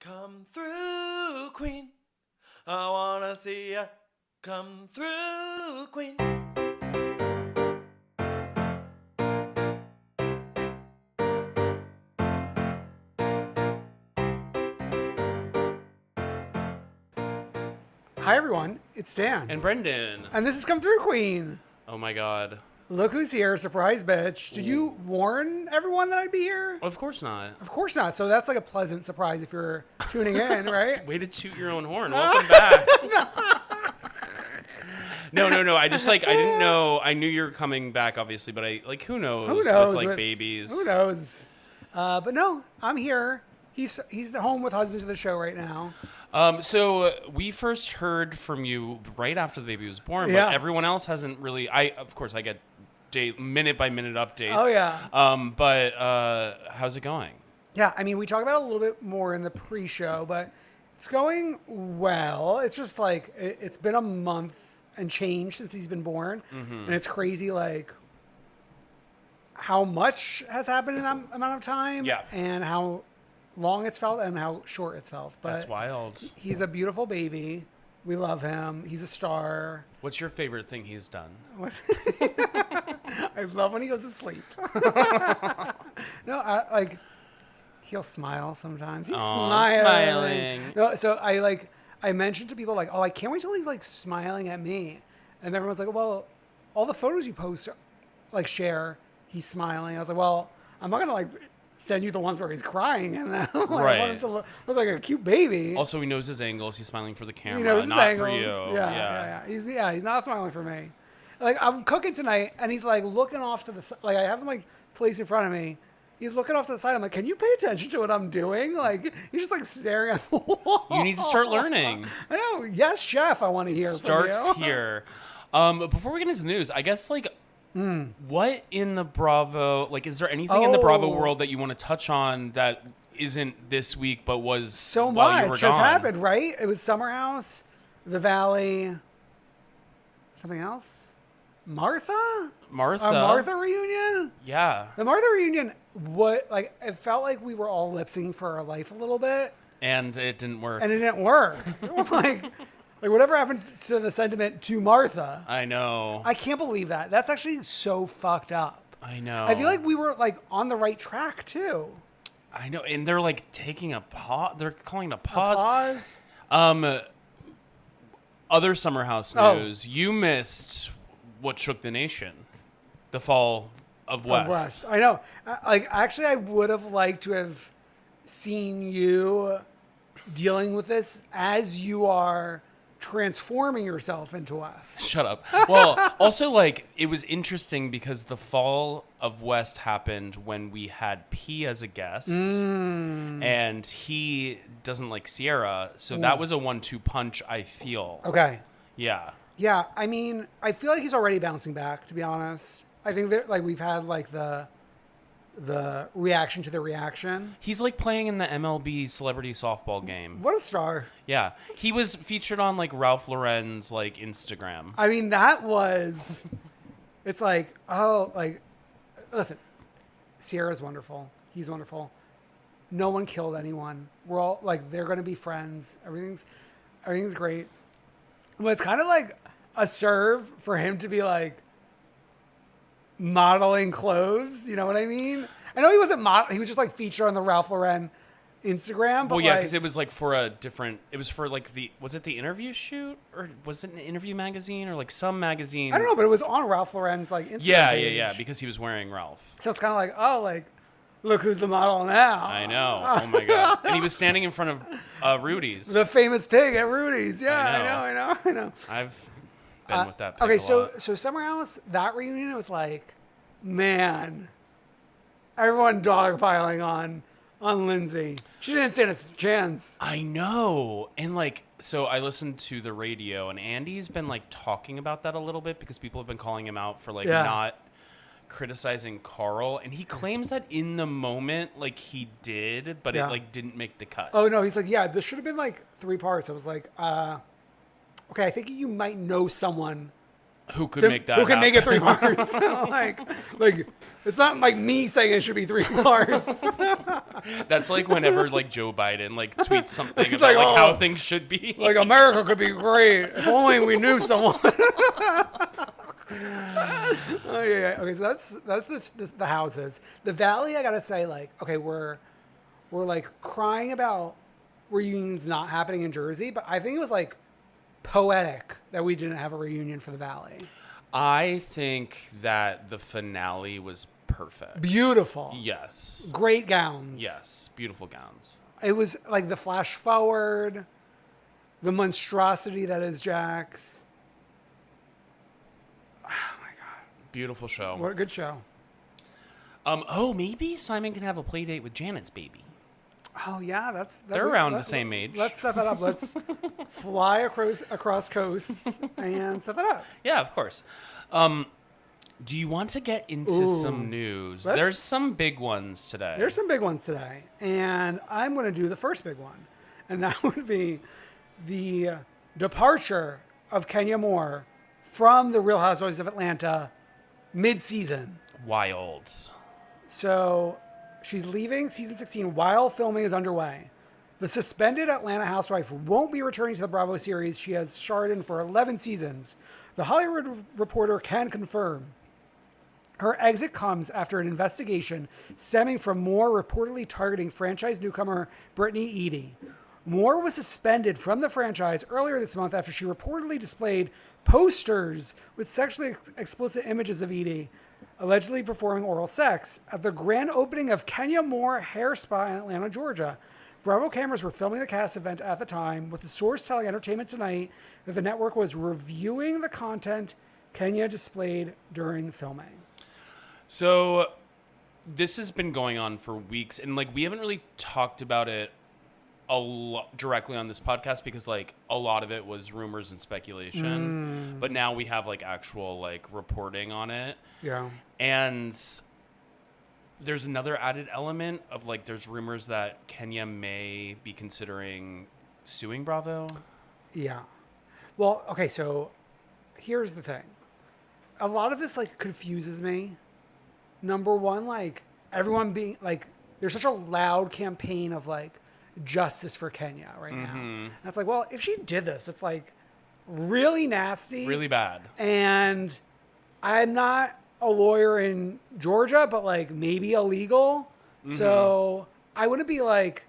Come through, queen. I wanna see ya. Come through, queen. Hi everyone, it's Dan. And Brendan. And this is Come Through Queen. Oh my god. Look who's here, surprise bitch. Did you warn everyone that I'd be here? Of course not. Of course not. So that's like a pleasant surprise if you're tuning in, right? Way to toot your own horn. Welcome back. No. I just I didn't know. I knew you were coming back, obviously, but who knows? Who knows? With babies. Who knows? But no, I'm here. He's home with husband to the show right now. So we first heard from you right after the baby was born, but Yeah. everyone else hasn't really. Of course, I get minute by minute updates. Oh yeah. But how's it going? Yeah, I mean, we talk about it a little bit more in the pre-show, but it's going well. It's just it's been a month and change since he's been born, and it's crazy how much has happened in that amount of time, Yeah. and how long it's felt and how short it's felt. But That's wild. He's a beautiful baby. We love him. He's a star. What's your favorite thing he's done? I love when he goes to sleep. No, he'll smile sometimes. He's smiling. No, so I mentioned to people I can't wait till he's smiling at me, and everyone's like, well, all the photos you post, share, he's smiling. I was like, well, I'm not gonna send you the ones where he's crying, and then Right. I want him to look like a cute baby. Also, he knows his angles. He's smiling for the camera, He knows his not angles. for you. Yeah. He's not smiling for me. I'm cooking tonight, and he's looking off to the side. I have him placed in front of me. He's looking off to the side. I'm like, can you pay attention to what I'm doing? He's just staring at the wall. You need to start learning. I know. Yes, chef. I want to hear. Starts from you. here. But before we get into the news, I guess what in the Bravo is there anything in the Bravo world that you want to touch on that isn't this week but was So while you were much has gone? happened, right? It was Summer House, The Valley, something else. Martha reunion. Yeah. The Martha reunion. It felt like we were all lip syncing for our life a little bit, And it didn't work. and it didn't work. Whatever happened to the sentiment to Martha? I know. I can't believe that. That's actually so fucked up. I know. I feel like we were on the right track too. I know. And they're taking a pause. They're calling it a A pause. pause. Other Summer House news. You missed what shook the nation. The fall of West. I know. Actually, I would have liked to have seen you dealing with this as you are transforming yourself into us. Shut up. Well, also, it was interesting because the fall of West happened when we had P as a guest, and he doesn't like Sierra, so that was a 1-2 punch, I feel. Okay. Yeah. Yeah, I mean, I feel like he's already bouncing back, to be honest. I think that we've had the reaction to the reaction. He's playing in the MLB celebrity softball game. What a star. Yeah. He was featured on Ralph Lauren's Instagram. I mean, that was, it's listen, Sierra's wonderful. He's wonderful. No one killed anyone. We're all they're going to be friends. Everything's great. But it's kind of a serve for him to be modeling clothes. You know what I mean? I know he wasn't he was just featured on the Ralph Lauren Instagram. But Well, yeah, because it was for a different. It was for was it the interview shoot, or was it an interview magazine, or some magazine? I don't know, but it was on Ralph Lauren's Instagram page. Yeah, because he was wearing Ralph. So it's kind of look who's the model now. I know. Oh my god! And he was standing in front of Rudy's. The famous pig at Rudy's. Yeah, I know. I've been with that pig Okay, a lot. so Summer House, that reunion was man, everyone dogpiling on Lindsay. She didn't stand a chance. I know. And so I listened to the radio, and Andy's been talking about that a little bit because people have been calling him out for not criticizing Carl, and he claims that in the moment he did, but it didn't make the cut. Oh no, he's this should have been 3 parts. I was okay, I think you might know someone who could make that who can happen. make it 3 parts. It's not like me saying it should be 3 parts. That's like whenever like Joe Biden like tweets something He's about like, like "Oh, how things should be. like America could be great if only we knew someone." Oh yeah. Okay, so that's the houses. The Valley, I gotta say, like, okay, we're like crying about reunions not happening in Jersey, but I think it was like poetic that we didn't have a reunion for the Valley. I think that the finale was perfect. Beautiful. Yes. Great gowns. Yes. Beautiful gowns. It was like the flash forward, the monstrosity that is Jax. Oh my God. Beautiful show. What a good show. Oh, maybe Simon can have a play date with Janet's baby. Oh yeah, they're around the same age. Let's set that up. Let's fly across coasts and set that up. Yeah, of course. Do you want to get into some news? There's some big ones today. There's some big ones today, and I'm going to do the first big one, and that would be the departure of Kenya Moore from the Real Housewives of Atlanta mid-season. Wilds. So she's leaving season 16 while filming is underway. The suspended Atlanta housewife won't be returning to the Bravo series she has starred in for 11 seasons. The Hollywood Reporter can confirm. Her exit comes after an investigation stemming from Moore reportedly targeting franchise newcomer Brittany Eady. Moore was suspended from the franchise earlier this month after she reportedly displayed posters with sexually explicit images of Eady, allegedly performing oral sex, at the grand opening of Kenya Moore Hair Spa in Atlanta, Georgia. Bravo cameras were filming the cast event at the time, with the source telling Entertainment Tonight that the network was reviewing the content Kenya displayed during filming. So this has been going on for weeks, and like we haven't really talked about it a lot directly on this podcast because like a lot of it was rumors and speculation, but now we have like actual like reporting on it. Yeah. And there's another added element of like there's rumors that Kenya may be considering suing Bravo. Yeah. Well, okay, so here's the thing. A lot of this like confuses me. Number one, like everyone being like, there's such a loud campaign of like justice for Kenya right now. And it's like, well, if she did this, it's like really nasty. Really bad. And I'm not a lawyer in Georgia, but like maybe illegal. So I wouldn't be like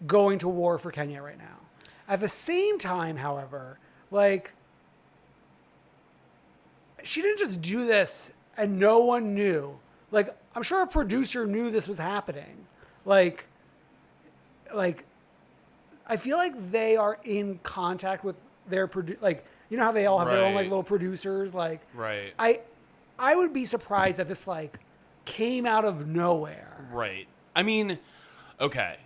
going to war for Kenya right now. At the same time, however, like she didn't just do this and no one knew. Like I'm sure a producer knew this was happening. Like I feel like they are in contact with their like, you know how they all have their own like little producers, like right. I would be surprised that this like came out of nowhere. Right. I mean, okay.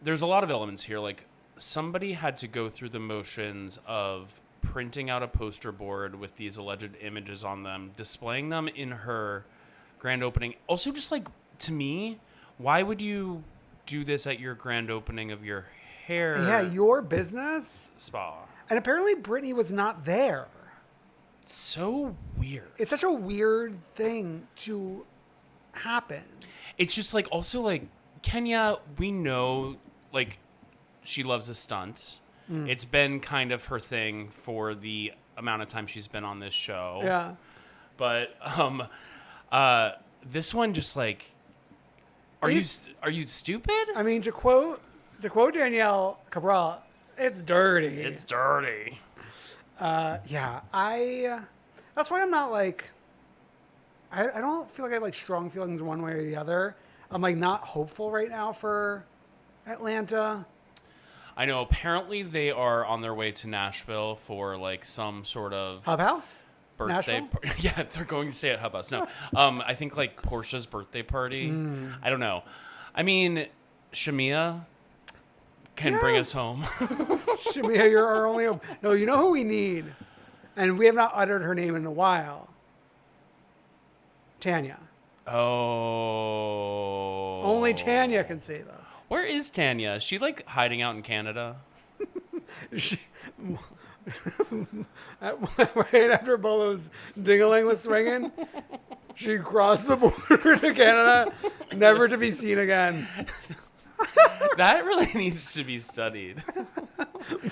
There's a lot of elements here. Like somebody had to go through the motions of printing out a poster board with these alleged images on them, displaying them in her grand opening. Also, just like to me, why would you do this at your grand opening of your hair? Yeah, your business spa. And apparently Brittany was not there. It's so weird. It's such a weird thing to happen. It's just like also like Kenya, we know like she loves the stunts. It's been kind of her thing for the amount of time she's been on this show. Yeah. But this one just like are you stupid? I mean, to quote Danielle Cabral, it's dirty. It's dirty. Yeah, that's why I'm not like, I don't feel like I have like strong feelings one way or the other. I'm like not hopeful right now for Atlanta. I know apparently they are on their way to Nashville for like some sort of Hub House? birthday party. Yeah, they're going to stay at Hub House. No, I think like Portia's birthday party. I don't know. I mean, Shamia can bring us home. Shamia, you're our only hope. No, you know who we need? And we have not uttered her name in a while. Tanya. Oh. Only Tanya can save us. Where is Tanya? Is she like hiding out in Canada? Right after Bolo's ding-a-ling was swinging, she crossed the border to Canada, never to be seen again. That really needs to be studied.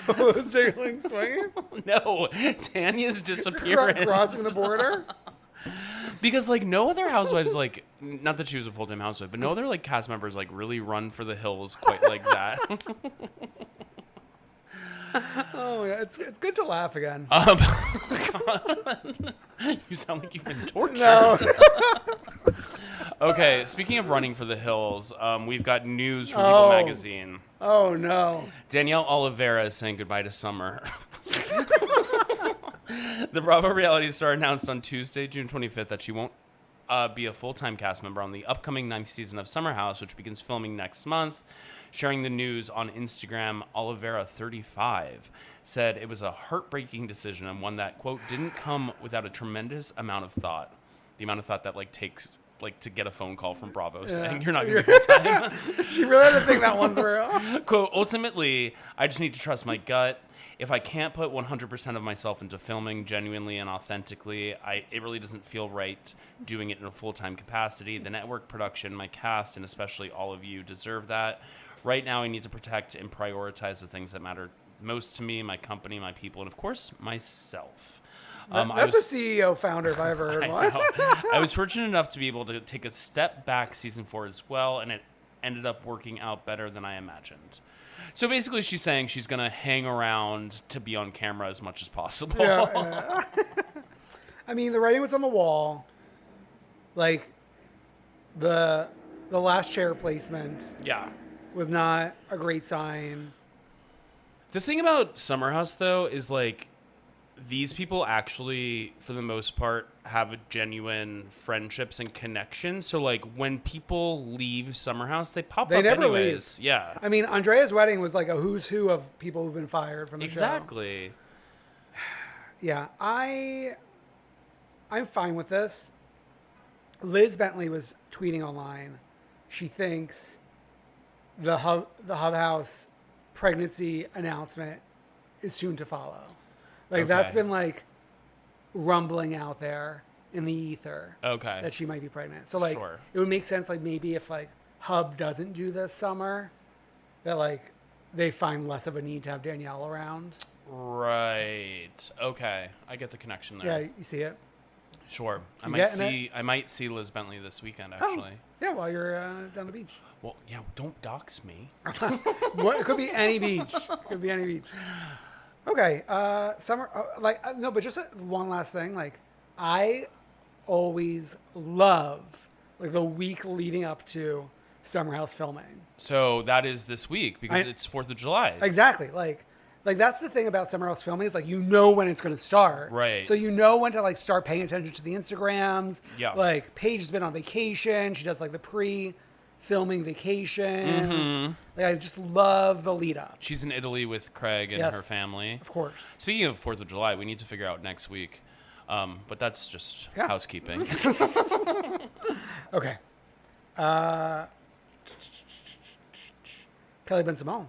Bolo's ding-a-ling swinging? No, Tanya's disappearance. Crossing the border? Because, like, no other housewives, like, not that she was a full-time housewife, but no other, like, cast members, like, really run for the hills quite like that. Oh, yeah, it's good to laugh again. You sound like you've been tortured. No. Okay, speaking of running for the hills, we've got news from People Magazine. Oh, no. Danielle Oliveira is saying goodbye to summer. The Bravo reality star announced on Tuesday, June 25th, that she won't be a full-time cast member on the upcoming 9th season of Summer House, which begins filming next month. Sharing the news on Instagram, Oliveira, 35, said it was a heartbreaking decision and one that, quote, didn't come without a tremendous amount of thought. The amount of thought that, like, takes, like, to get a phone call from Bravo saying you're not going to be full-time. She really had to think that one through. Quote, ultimately, I just need to trust my gut. If I can't put 100% of myself into filming genuinely and authentically, it really doesn't feel right doing it in a full-time capacity. The network, production, my cast, and especially all of you deserve that. Right now, I need to protect and prioritize the things that matter most to me, my company, my people, and of course, myself. That's a CEO founder if I ever heard one. I was fortunate enough to be able to take a step back season 4 as well, and it ended up working out better than I imagined. So basically, she's saying she's going to hang around to be on camera as much as possible. Yeah. I mean, the writing was on the wall. Like, the last chair placement was not a great sign. The thing about Summer House, though, is, like, these people actually, for the most part, have a genuine friendships and connections. So, like, when people leave Summer House, they pop up never anyways. Leave. Yeah. I mean, Andrea's wedding was like a who's who of people who've been fired from the show. Exactly. Yeah. I'm fine with this. Liz Bentley was tweeting online. She thinks the Hub House pregnancy announcement is soon to follow. Like, that's been, like, rumbling out there in the ether. Okay. That she might be pregnant. So, like, it would make sense, like, maybe if, like, Hub doesn't do this summer, that, like, they find less of a need to have Danielle around. Right. Okay. I get the connection there. Yeah, you see it? Sure. I might see Liz Bentley this weekend, actually. Oh, yeah, while you're down the beach. Well, yeah, don't dox me. It could be any beach. Okay, summer, no, but just one last thing. Like, I always love, like, the week leading up to Summer House filming. So that is this week because it's 4th of July. Exactly. Like that's the thing about Summer House filming is, like, you know when it's going to start. Right. So you know when to, like, start paying attention to the Instagrams. Yeah. Like, Paige has been on vacation. She does, like, the pre-filming vacation. Mm-hmm. Like, I just love the lead up. She's in Italy with Craig and her family. Of course. Speaking of 4th of July, we need to figure out next week. But that's just housekeeping. Okay. Kelly Ben-Simone.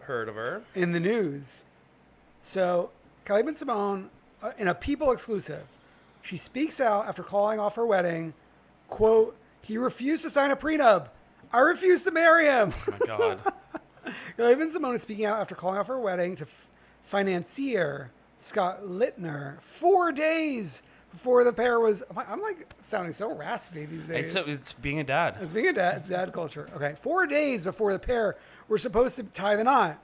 Heard of her. In the news. So, Kelly Ben-Simone, in a People exclusive, she speaks out after calling off her wedding. Quote, he refused to sign a prenup. I refuse to marry him. Oh, my God. Kelly Ben-Simone is speaking out after calling off her wedding to financier Scott Littner 4 days before the pair was... I'm like sounding so raspy these days. It's being a dad. It's being a dad. It's dad culture. Okay. 4 days before the pair were supposed to tie the knot,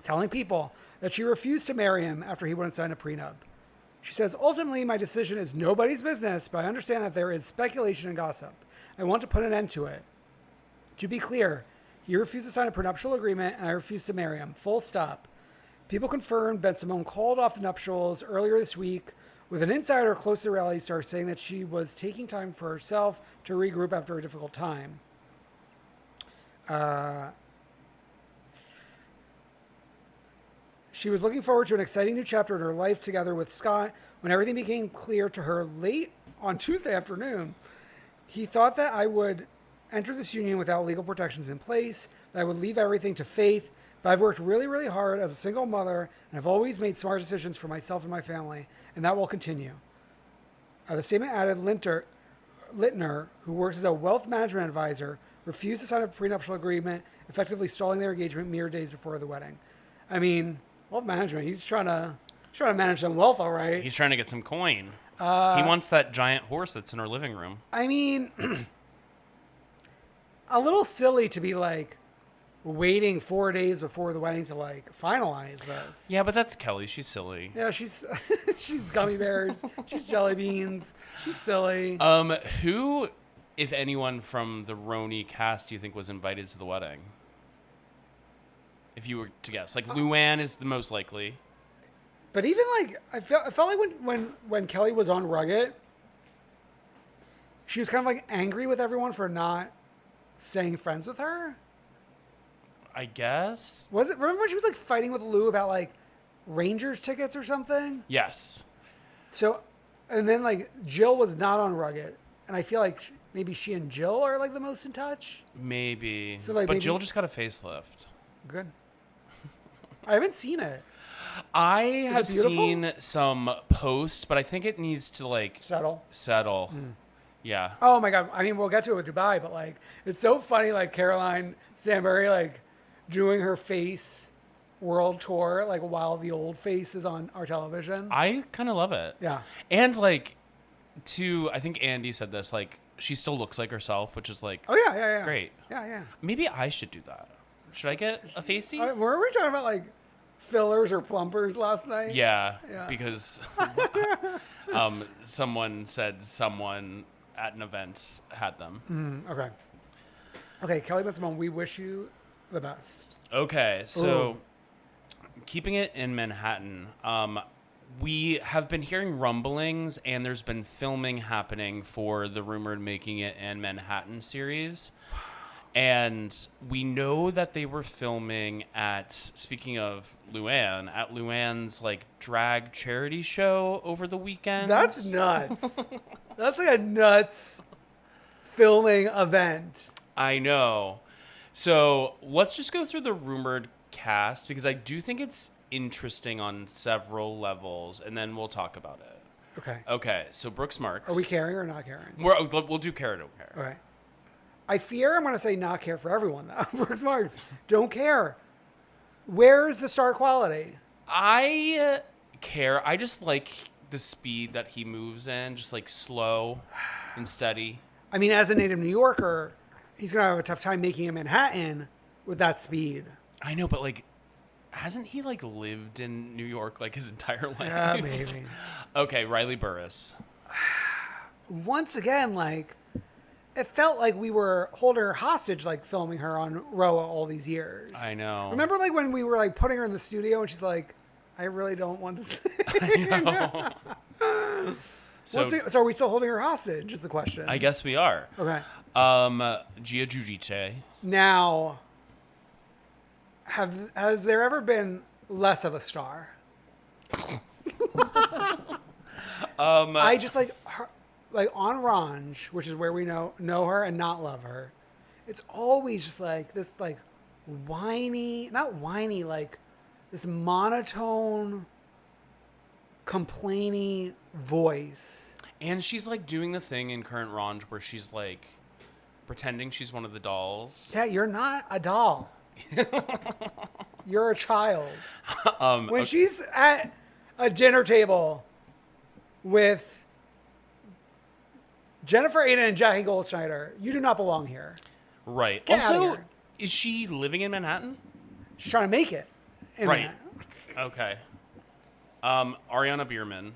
telling People that she refused to marry him after he wouldn't sign a prenup. She says, ultimately, my decision is nobody's business, but I understand that there is speculation and gossip. I want to put an end to it. To be clear, he refused to sign a prenuptial agreement, and I refused to marry him. Full stop. People confirmed Ben-Simone called off the nuptials earlier this week, with an insider close to the reality star saying that she was taking time for herself to regroup after a difficult time. She was looking forward to an exciting new chapter in her life together with Scott when everything became clear to her late on Tuesday afternoon. He thought that I would enter this union without legal protections in place, that I would leave everything to Faith, but I've worked really, really hard as a single mother, and I've always made smart decisions for myself and my family, and that will continue. The statement added Littner, who works as a wealth management advisor, refused to sign a prenuptial agreement, effectively stalling their engagement mere days before the wedding. I mean, wealth management, he's trying to manage some wealth, all right. He's trying to get some coin. He wants that giant horse that's in her living room. I mean, a little silly to be like waiting 4 days before the wedding to like finalize this. Yeah, but that's Kelly. She's silly. Yeah, she's gummy bears. She's jelly beans. She's silly. Who, if anyone from the Roni cast, do you think was invited to the wedding? If you were to guess, like Luann is the most likely. But even like I felt like when Kelly was on Rugged, she was kind of like angry with everyone for not staying friends with her. I guess. Was it? Remember when she was like fighting with Lou about like Rangers tickets or something? Yes. So, and then like Jill was not on Rugged, and I feel like maybe she and Jill are like the most in touch. Maybe. So like, but maybe... Jill just got a facelift. Good. I haven't seen it. I have seen some posts, but I think it needs to like settle. Mm. Yeah. Oh my God. I mean, we'll get to it with Dubai, but like, it's so funny. Like Caroline Stanbury, like doing her face world tour, like while the old face is on our television. I kind of love it. Yeah. And like, I think Andy said this, like she still looks like herself, which is like, oh yeah. Great. Yeah. Maybe I should do that. Should I get a facey? Were we talking about like fillers or plumpers last night? Yeah. Because someone said someone at an event had them. Okay, Kelly Ben-Simone, we wish you the best. Okay, so keeping it in Manhattan, we have been hearing rumblings and there's been filming happening for the rumored Making It in Manhattan series. And we know that they were filming speaking of Luann, at Luann's like drag charity show over the weekend. That's nuts. That's like a nuts filming event. I know. So let's just go through the rumored cast because I do think it's interesting on several levels, and then we'll talk about it. Okay. So Brooks Marks. Are we caring or not caring? We'll do care or don't care. Okay. I fear I'm going to say not care for everyone, though. Brooks Marks, don't care. Where's the star quality? I care. I just like the speed that he moves in, just like slow and steady. I mean, as a native New Yorker, he's going to have a tough time making it in Manhattan with that speed. I know, but like, hasn't he like lived in New York like his entire life? Yeah, maybe. Okay, Riley Burris. Once again, like, it felt like we were holding her hostage, like filming her on Roa all these years. I know. Remember, like when we were like putting her in the studio and she's like, "I really don't want to sing." I know. So are we still holding her hostage? Is the question. I guess we are. Okay. Gia Giudice. Now, has there ever been less of a star? I just like her. Like on Ranj, which is where we know her and not love her, it's always just like this like not whiny, like this monotone, complaining voice. And she's like doing the thing in current Ranj where she's like pretending she's one of the dolls. Yeah, you're not a doll. You're a child. When she's at a dinner table with Jennifer Aiden and Jackie Goldschneider, you do not belong here. Right. Get also, out of here. Is she living in Manhattan? She's trying to make it. Right. Okay. Ariana Bierman.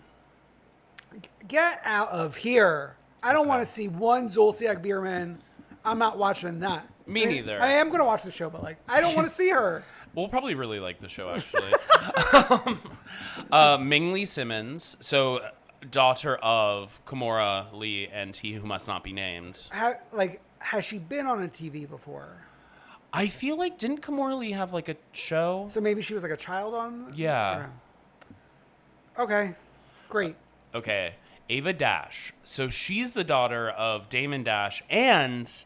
Get out of here. I don't want to see one Zolciak Bierman. I'm not watching that. Me neither. I am going to watch the show, but like, I don't want to see her. We'll probably really like the show, actually. Ming Lee Simmons. So, daughter of Kimora Lee and He Who Must Not Be Named. Has she been on a TV before? I feel like, didn't Kimora Lee have like a show? So maybe she was like a child on? Yeah. Okay. Great. Okay. Ava Dash. So she's the daughter of Damon Dash and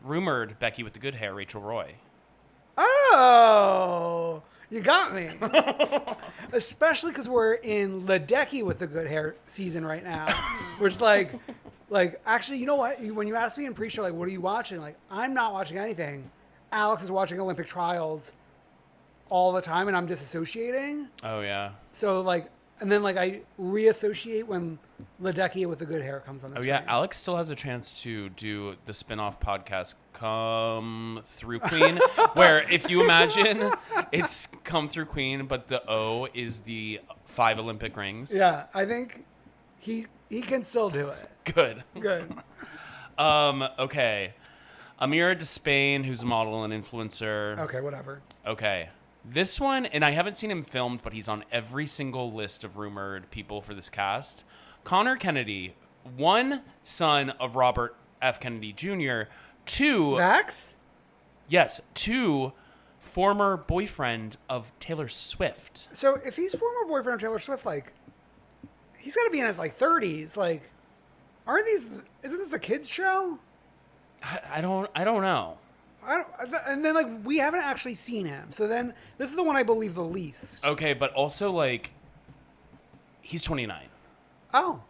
rumored Becky with the good hair, Rachel Roy. Oh, you got me. Especially because we're in Ledecky with the good hair season right now, which like actually, you know what? When you asked me in pre-show, like, what are you watching? Like, I'm not watching anything. Alex is watching Olympic trials all the time, and I'm disassociating. Oh yeah. So like, and then like I reassociate when Ledecky with the good hair comes on the screen. Oh yeah, Alex still has a chance to do the spin-off podcast Come Through Queen, where if you imagine it's Come Through Queen, but the O is the 5 Olympic rings. Yeah, I think he can still do it. Good. Okay. Amira Despain, who's a model and influencer. Okay, whatever. Okay. This one, and I haven't seen him filmed, but he's on every single list of rumored people for this cast. Connor Kennedy, 1 son of Robert F. Kennedy Jr., 2... Vax? Yes, 2 former boyfriend of Taylor Swift. So if he's former boyfriend of Taylor Swift, like, he's got to be in his, like, 30s. Like, isn't this a kid's show? I don't know. And then, like, we haven't actually seen him. So then, this is the one I believe the least. Okay, but also, like, he's 29. Oh.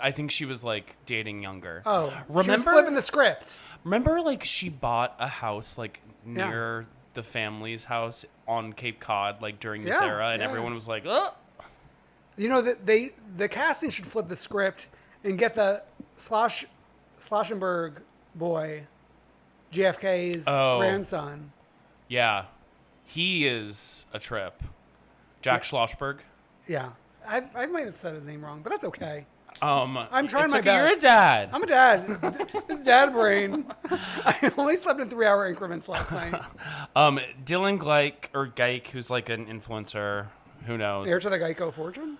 I think she was, like, dating younger. Oh. Remember, she was flipping the script. Remember, like, she bought a house, like, near the family's house on Cape Cod, like, during this era, and everyone was like, oh. You know, the casting should flip the script and get the Schlossenberg boy, JFK's grandson. Yeah. He is a trip. Jack Schlossberg. Yeah. I might have said his name wrong, but that's okay. I'm trying my best. You're a dad. I'm a dad. It's dad brain. I only slept in 3-hour increments last night. Dylan Geik, who's like an influencer. Who knows? Heir to the Geico fortune?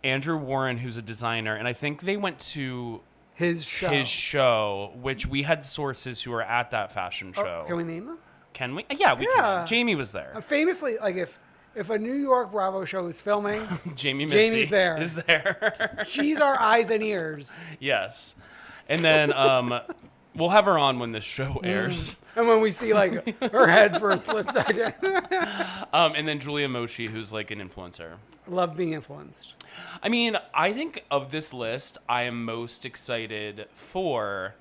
Andrew Warren, who's a designer. And I think they went to his show, which we had sources who were at that fashion show. Can we name them? Can we? Yeah, we can. Jamie was there. Famously, like if a New York Bravo show is filming, Jamie's there. Is there. She's our eyes and ears. Yes. And then we'll have her on when this show airs. And when we see like her head for a split second. And then Julia Moshi, who's like an influencer. Love being influenced. I mean, I think of this list, I am most excited for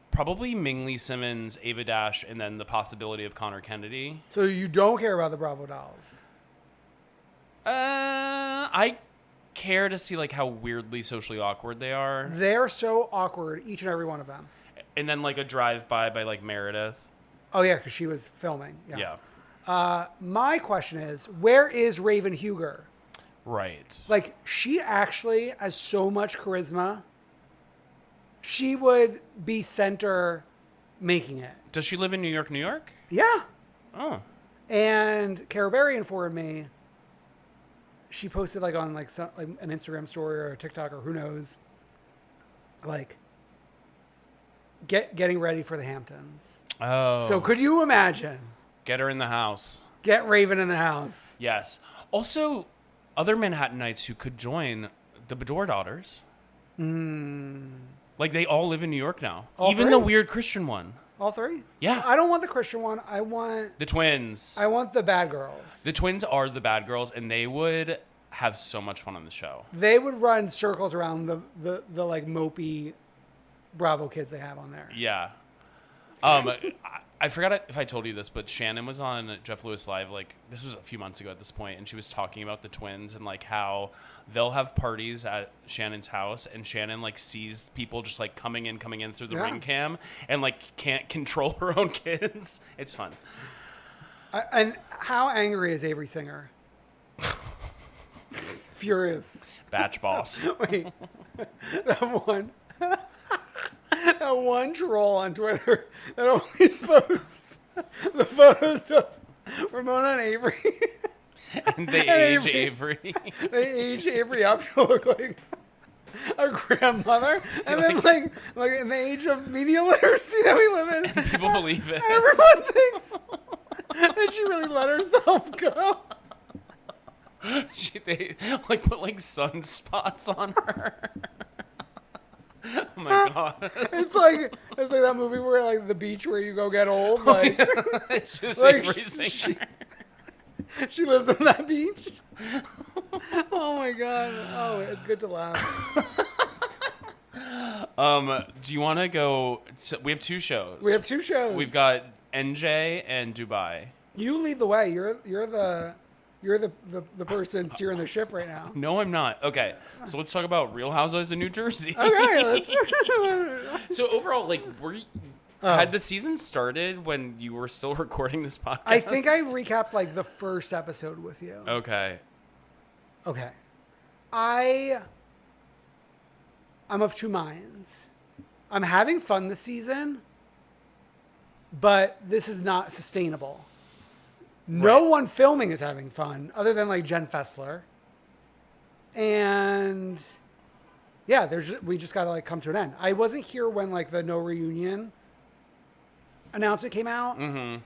probably Ming-Lee Simmons, Ava Dash, and then the possibility of Connor Kennedy. So you don't care about the Bravo dolls? I care to see like how weirdly socially awkward they are. They're so awkward, each and every one of them. And then like a drive-by by like Meredith. Oh yeah, because she was filming. Yeah. My question is, where is Raven Huger? Right. Like, she actually has so much charisma. She would be center making it. Does she live in New York, New York? Yeah. Oh. And Cara Berry informed me. She posted like on like some, like an Instagram story or a TikTok or who knows. Like getting ready for the Hamptons. Oh. So could you imagine? Get her in the house. Get Raven in the house. Yes. Also, other Manhattanites who could join the Bador daughters. Like, they all live in New York now. Even the weird Christian one. All 3? Yeah. I don't want the Christian one. I want... The twins. I want the bad girls. The twins are the bad girls, and they would have so much fun on the show. They would run circles around the like, mopey Bravo kids they have on there. Yeah. I forgot if I told you this, but Shannon was on Jeff Lewis Live, like, this was a few months ago at this point, and she was talking about the twins and, like, how they'll have parties at Shannon's house, and Shannon, like, sees people just, like, coming in through the ring cam, and, like, can't control her own kids. It's fun. And how angry is Avery Singer? Furious. Batch boss. Wait. That one troll on Twitter that always posts the photos of Ramona and Avery. And they age Avery. They age Avery up to look like a grandmother. And then like in the age of media literacy that we live in. And people believe it. Everyone thinks that she really let herself go. They like put like sunspots on her. Oh my god. It's like that movie where like the beach where you go get old. Like, It's just like Avery Singer. she lives on that beach. Oh my god. Oh, it's good to laugh. Do you want to go? We have two shows. We've got NJ and Dubai. You lead the way. You're the person steering the ship right now. No, I'm not. Okay, so let's talk about Real Housewives of New Jersey. Okay. So overall, like, had the season started when you were still recording this podcast? I think I recapped like the first episode with you. Okay. I'm of two minds. I'm having fun this season, but this is not sustainable. No one filming is having fun other than like Jen Fessler. And yeah, we just got to like come to an end. I wasn't here when like the no reunion announcement came out. Mm-hmm.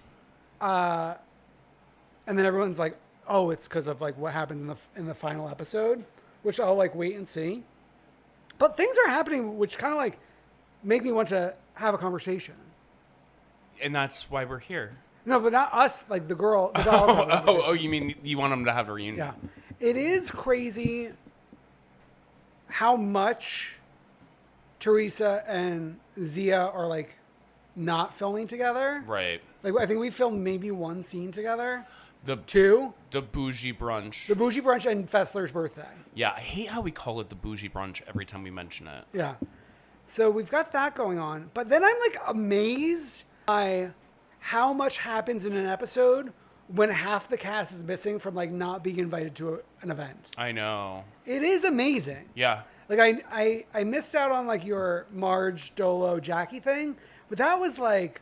And then everyone's like, oh, it's because of like what happens in the final episode, which I'll like wait and see. But things are happening which kind of like make me want to have a conversation. And that's why we're here. No, but not us, like the girl. The dolls Oh, you mean you want them to have a reunion? Yeah. It is crazy how much Teresa and Zia are like not filming together. Right. Like I think we filmed maybe one scene together. Two? The bougie brunch. The bougie brunch and Fessler's birthday. Yeah, I hate how we call it the bougie brunch every time we mention it. Yeah. So we've got that going on. But then I'm like amazed by how much happens in an episode when half the cast is missing from like not being invited to an event. I know. It is amazing. Yeah. Like I missed out on like your Marge, Dolo, Jackie thing, but that was like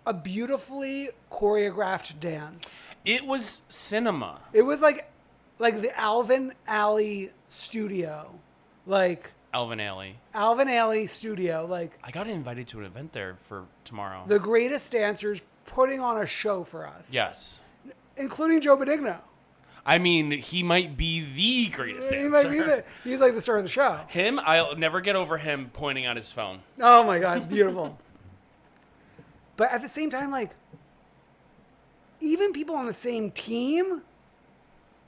a beautifully choreographed dance. It was cinema. It was like the Alvin Alley studio. Like Alvin Alley studio. Like I got invited to an event there for tomorrow. The greatest dancers putting on a show for us. Yes. Including Joe Benigno. I mean, he might be the greatest dancer. He might be he's like the star of the show. Him, I'll never get over him pointing at his phone. Oh my God, beautiful. But at the same time, like, even people on the same team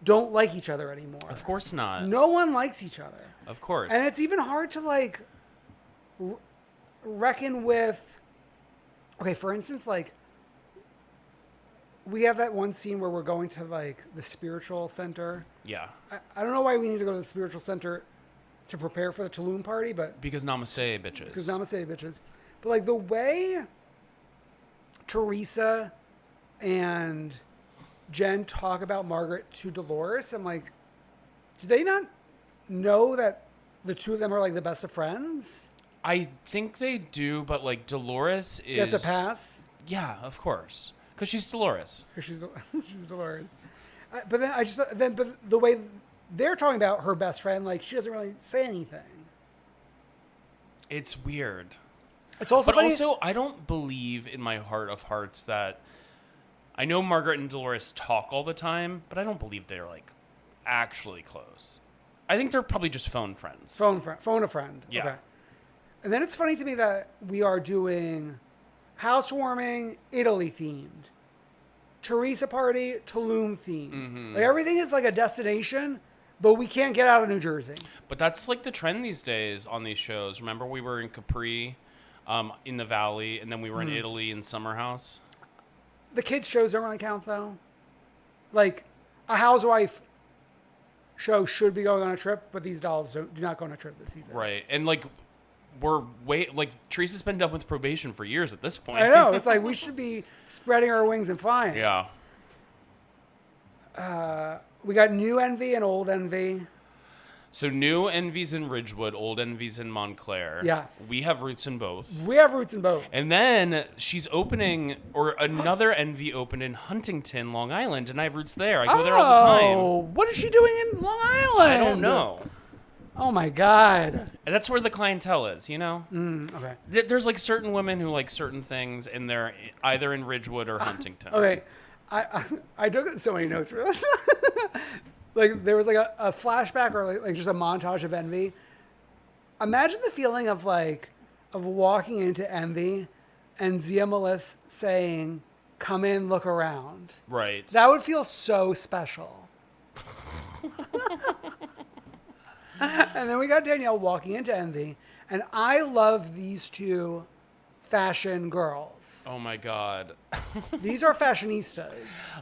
don't like each other anymore. Of course not. No one likes each other. Of course. And it's even hard to, like, reckon with... Okay, for instance, like, we have that one scene where we're going to, like, the spiritual center. Yeah. I don't know why we need to go to the spiritual center to prepare for the Tulum party, but... Because namaste, bitches. Because namaste, bitches. But, like, the way Teresa and Jen talk about Margaret to Dolores, I'm like, do they not know that the two of them are like the best of friends? I think they do, but like Dolores gets a pass. Yeah, of course, because she's Dolores. She's Dolores. But then but the way they're talking about her best friend, like she doesn't really say anything. It's weird. It's also but funny. Also, I don't believe in my heart of hearts that I know Margaret and Dolores talk all the time, but I don't believe they're like actually close. I think they're probably just phone friends. Phone a friend. Yeah. Okay. And then it's funny to me that we are doing housewarming, Italy themed, Teresa party, Tulum themed. Mm-hmm. Like everything is like a destination, but we can't get out of New Jersey. But that's like the trend these days on these shows. Remember we were in Capri, in the Valley, and then we were in Italy in Summer House. The kids' shows don't really count, though. Like, a housewife show should be going on a trip, but these dolls do not go on a trip this season. Right. And, like, Teresa's been done with probation for years at this point. I know. It's like we should be spreading our wings and flying. Yeah. We got new envy and old envy. So new envy's in Ridgewood, old envy's in Montclair. Yes. We have roots in both. And then she's opening, or another envy opened in Huntington, Long Island, and I have roots there. I go there all the time. Oh, what is she doing in Long Island? I don't know. Oh my God. And that's where the clientele is, you know? Okay. There's like certain women who like certain things, and they're either in Ridgewood or Huntington. Okay. I took so many notes for this. Like there was like a flashback or like just a montage of envy. imagine the feeling of walking into Envy and Zia Melisse saying, "Come in, look around." Right. That would feel so special. And then we got Danielle walking into Envy, and I love these two fashion girls. Oh my God. These are fashionistas.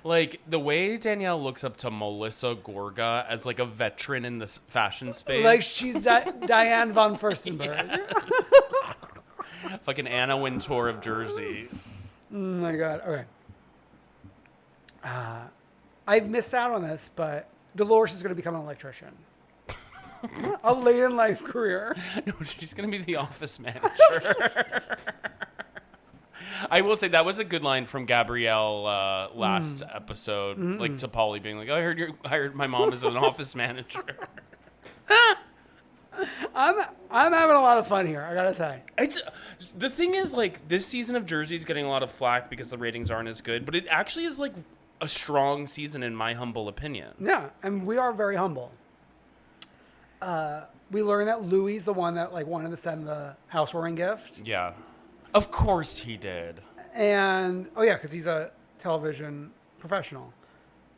Like the way Danielle looks up to Melissa Gorga as like a veteran in this fashion space. Like she's Diane von Furstenberg. Yes. Fucking Anna Wintour of Jersey. Oh my God. Okay. I've missed out on this, but Dolores is going to become an electrician. A late in life career. No, she's going to be the office manager. I will say that was a good line from Gabrielle last episode, like to Polly being like, "I heard you hired my mom as an office manager." I'm having a lot of fun here, I gotta say. It's the thing is, like, this season of Jersey's getting a lot of flack because the ratings aren't as good, but it actually is like a strong season in my humble opinion. Yeah, and we are very humble. We learned that Louis the one that like wanted to send the housewarming gift. Yeah, of course he did. And because he's a television professional.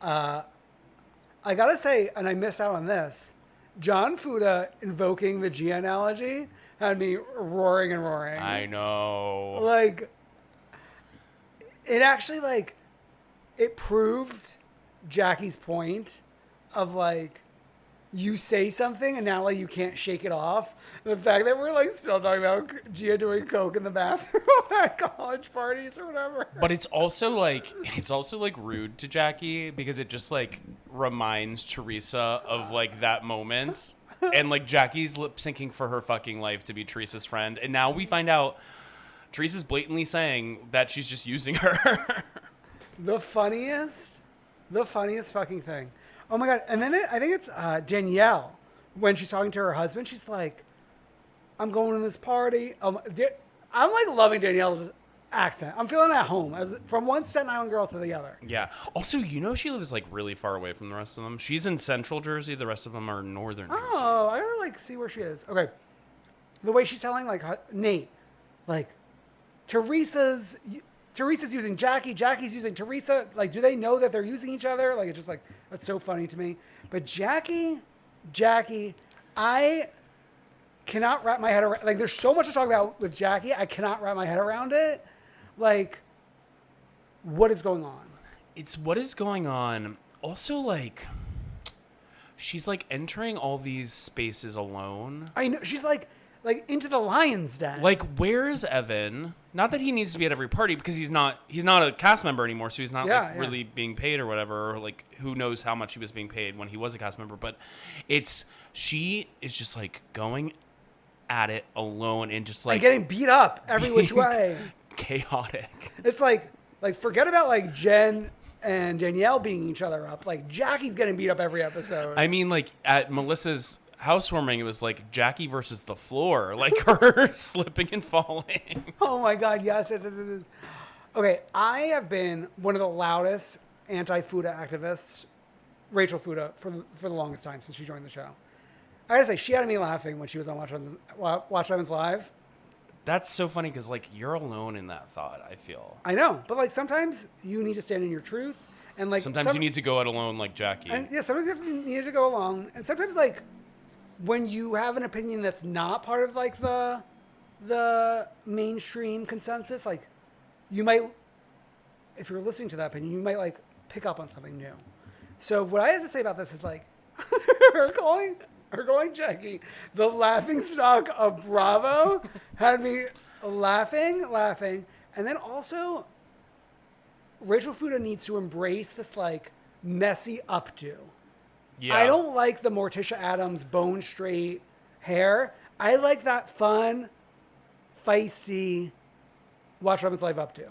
I gotta say, and I missed out on this, John Fuda invoking the G analogy had me roaring and roaring. I know. Like, it actually, like, it proved Jackie's point of, like, you say something and now, like, you can't shake it off. The fact that we're, like, still talking about Gia doing coke in the bathroom at college parties or whatever. But it's also, like, rude to Jackie because it just, like, reminds Teresa of, like, that moment. And, like, Jackie's lip syncing for her fucking life to be Teresa's friend. And now we find out Teresa's blatantly saying that she's just using her. The funniest fucking thing. Oh my God. And then I think it's Danielle. When she's talking to her husband, she's like, "I'm going to this party." I'm like loving Danielle's accent. I'm feeling at home from one Staten Island girl to the other. Yeah. Also, you know, she lives like really far away from the rest of them. She's in central Jersey. The rest of them are northern Jersey. Oh, I gotta like see where she is. Okay. The way she's telling like Nate, like Teresa's using Jackie, Jackie's using Teresa. Like, do they know that they're using each other? Like, it's just like, that's so funny to me. But Jackie, I cannot wrap my head around. Like, there's so much to talk about with Jackie. I cannot wrap my head around it. Like, what is going on? It's what is going on. Also, like, she's like entering all these spaces alone. I know she's like into the lion's den. Like, where's Evan? Not that he needs to be at every party because he's not a cast member anymore, so he's not really being paid or whatever, or like who knows how much he was being paid when he was a cast member. But she is just like going at it alone and just like and getting beat up every which way. Chaotic. It's like forget about like Jen and Danielle beating each other up. Like Jackie's getting beat up every episode. I mean, like at Melissa's housewarming, it was like Jackie versus the floor, like her slipping and falling. Oh my God, yes. Okay, I have been one of the loudest anti-Fuda activists, Rachel Fuda, for the longest time since she joined the show. I gotta say, she had me laughing when she was on Watch Women's Live. That's so funny because like you're alone in that thought, I feel. I know, but like sometimes you need to stand in your truth, and like sometimes you need to go out alone like Jackie. And yeah, sometimes you need to go alone, and sometimes like when you have an opinion that's not part of like the mainstream consensus, like you might, if you're listening to that opinion, you might like pick up on something new. So what I have to say about this is like her calling Jackie the laughing stock of Bravo had me laughing, and then also Rachel Fuda needs to embrace this like messy updo. Yeah. I don't like the Morticia Addams bone straight hair. I like that fun, feisty Watch Women's Live updo.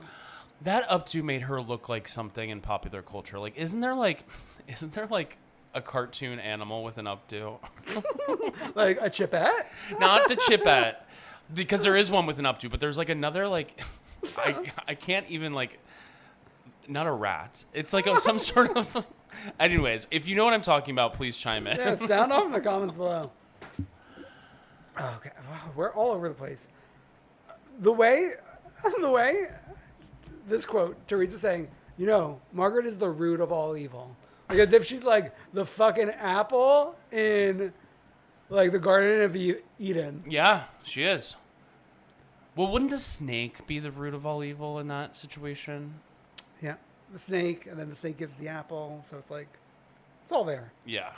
That updo made her look like something in popular culture. Like, isn't there like a cartoon animal with an updo? Like a Chipette? Not the Chipette, because there is one with an updo, but there's like another like I can't even like. Not a rat. It's like some sort of. Anyways, if you know what I'm talking about, please chime in. Yeah, sound off in the comments below. Okay, wow, we're all over the place. The way, this quote, Teresa saying, Margaret is the root of all evil. Like as if she's like the fucking apple in like the Garden of Eden. Yeah, she is. Well, wouldn't a snake be the root of all evil in that situation? Yeah, the snake, and then the snake gives the apple, so it's like, it's all there. Yeah.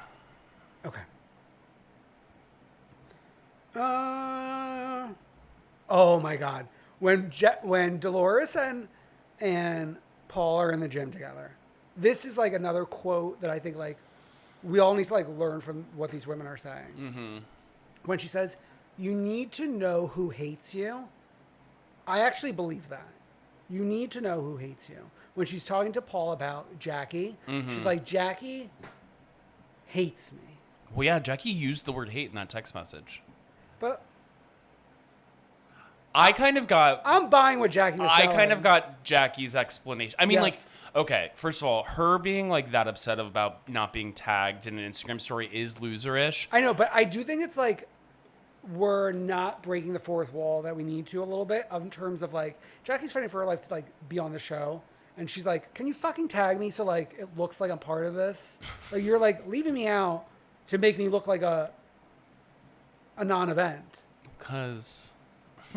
Okay. Oh my God. When Dolores and Paul are in the gym together, this is like another quote that I think like we all need to like learn from what these women are saying. Mm-hmm. When she says, "You need to know who hates you," I actually believe that. You need to know who hates you. When she's talking to Paul about Jackie, she's like, "Jackie hates me." Well, yeah, Jackie used the word hate in that text message. But I'm buying what Jackie was saying. I kind of got Jackie's explanation. I mean, Yes. like, okay, first of all, her being like that upset about not being tagged in an Instagram story is loserish. I know, but I do think it's like we're not breaking the fourth wall that we need to a little bit in terms of like Jackie's fighting for her life to like be on the show. And she's like, "Can you fucking tag me so like it looks like I'm part of this? Like you're like leaving me out to make me look like a non-event." Because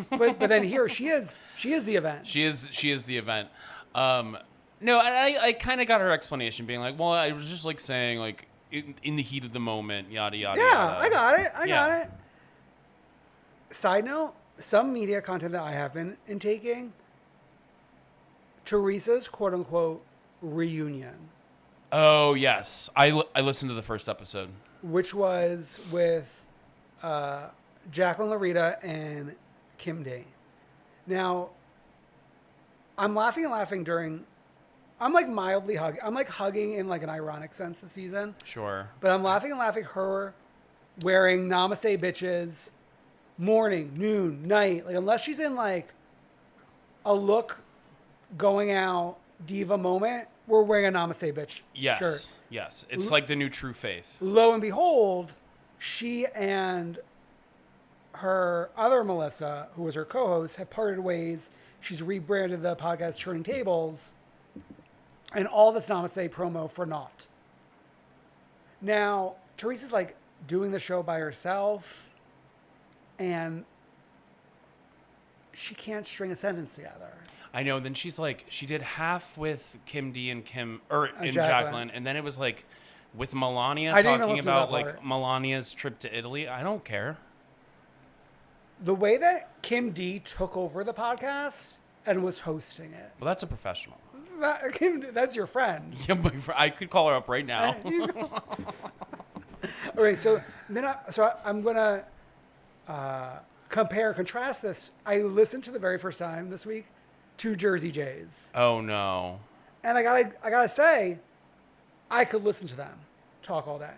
but then here she is the event. She is the event. No, I kind of got her explanation being like, well, I was just like saying like in the heat of the moment, yada yada. Yeah, yada. I got it. Side note, some media content that I have been intaking, Teresa's quote unquote reunion. Oh yes, I listened to the first episode, which was with Jacqueline Larita and Kim D. Now, I'm laughing during. I'm like mildly hugging. I'm like hugging in like an ironic sense this season. Sure. But I'm laughing her wearing namaste bitches, morning, noon, night. Like unless she's in like a look going out diva moment, we're wearing a namaste bitch shirt. Yes. It's like the new true faith. Lo and behold, she and her other Melissa, who was her co-host, have parted ways. She's rebranded the podcast Turning Tables. And all this namaste promo for naught. Now, Teresa's like doing the show by herself. And she can't string a sentence together. I know. Then she's like, she did half with Kim D and Jacqueline. And then it was like with Melania talking about like Melania's trip to Italy. I don't care. The way that Kim D took over the podcast and was hosting it. Well, that's a professional. That's your friend. Yeah, I could call her up right now. Okay, so then I'm gonna contrast this. I listened to the very first time this week to Jersey Jays. Oh no! And I gotta say, I could listen to them talk all day.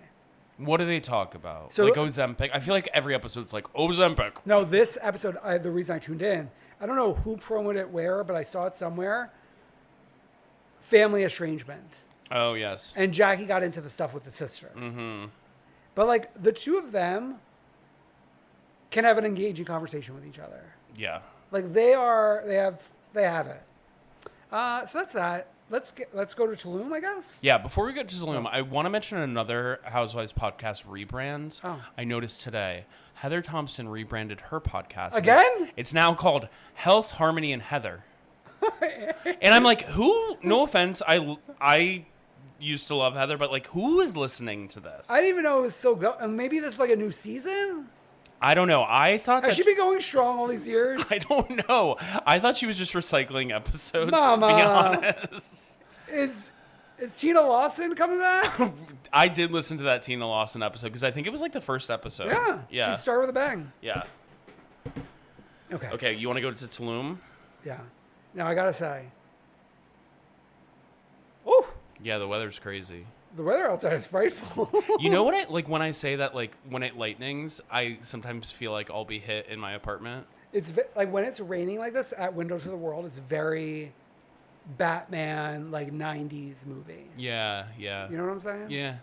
What do they talk about? So, like Ozempic? I feel like every episode's like Ozempic. No, this episode, the reason I tuned in, I don't know who promoted it where, but I saw it somewhere. Family estrangement. Oh, yes. And Jackie got into the stuff with the sister. Mm-hmm. But, like, the two of them can have an engaging conversation with each other. Yeah. Like, they have it. So that's that. Let's go to Tulum, I guess. Yeah, before we get to Tulum, I want to mention another Housewives podcast rebrand. Oh. I noticed today. Heather Thompson rebranded her podcast. Again? It's now called Health, Harmony, and Heather. And I'm like, who? No offense, I used to love Heather, but like, who is listening to this? I didn't even know it was so good. Maybe this is like a new season? I don't know. I thought Has she been going strong all these years? I don't know. I thought she was just recycling episodes, Mama, to be honest. Is Tina Lawson coming back? I did listen to that Tina Lawson episode because I think it was like the first episode. Yeah. She started with a bang. Yeah. Okay, you want to go to Tulum? Yeah. Now, I got to say. Oh. Yeah, the weather's crazy. The weather outside is frightful. You know what I like when I say that, like when it lightnings, I sometimes feel like I'll be hit in my apartment. It's like when it's raining like this at Window to the World, it's very Batman, like 90s movie. Yeah. You know what I'm saying? Yeah.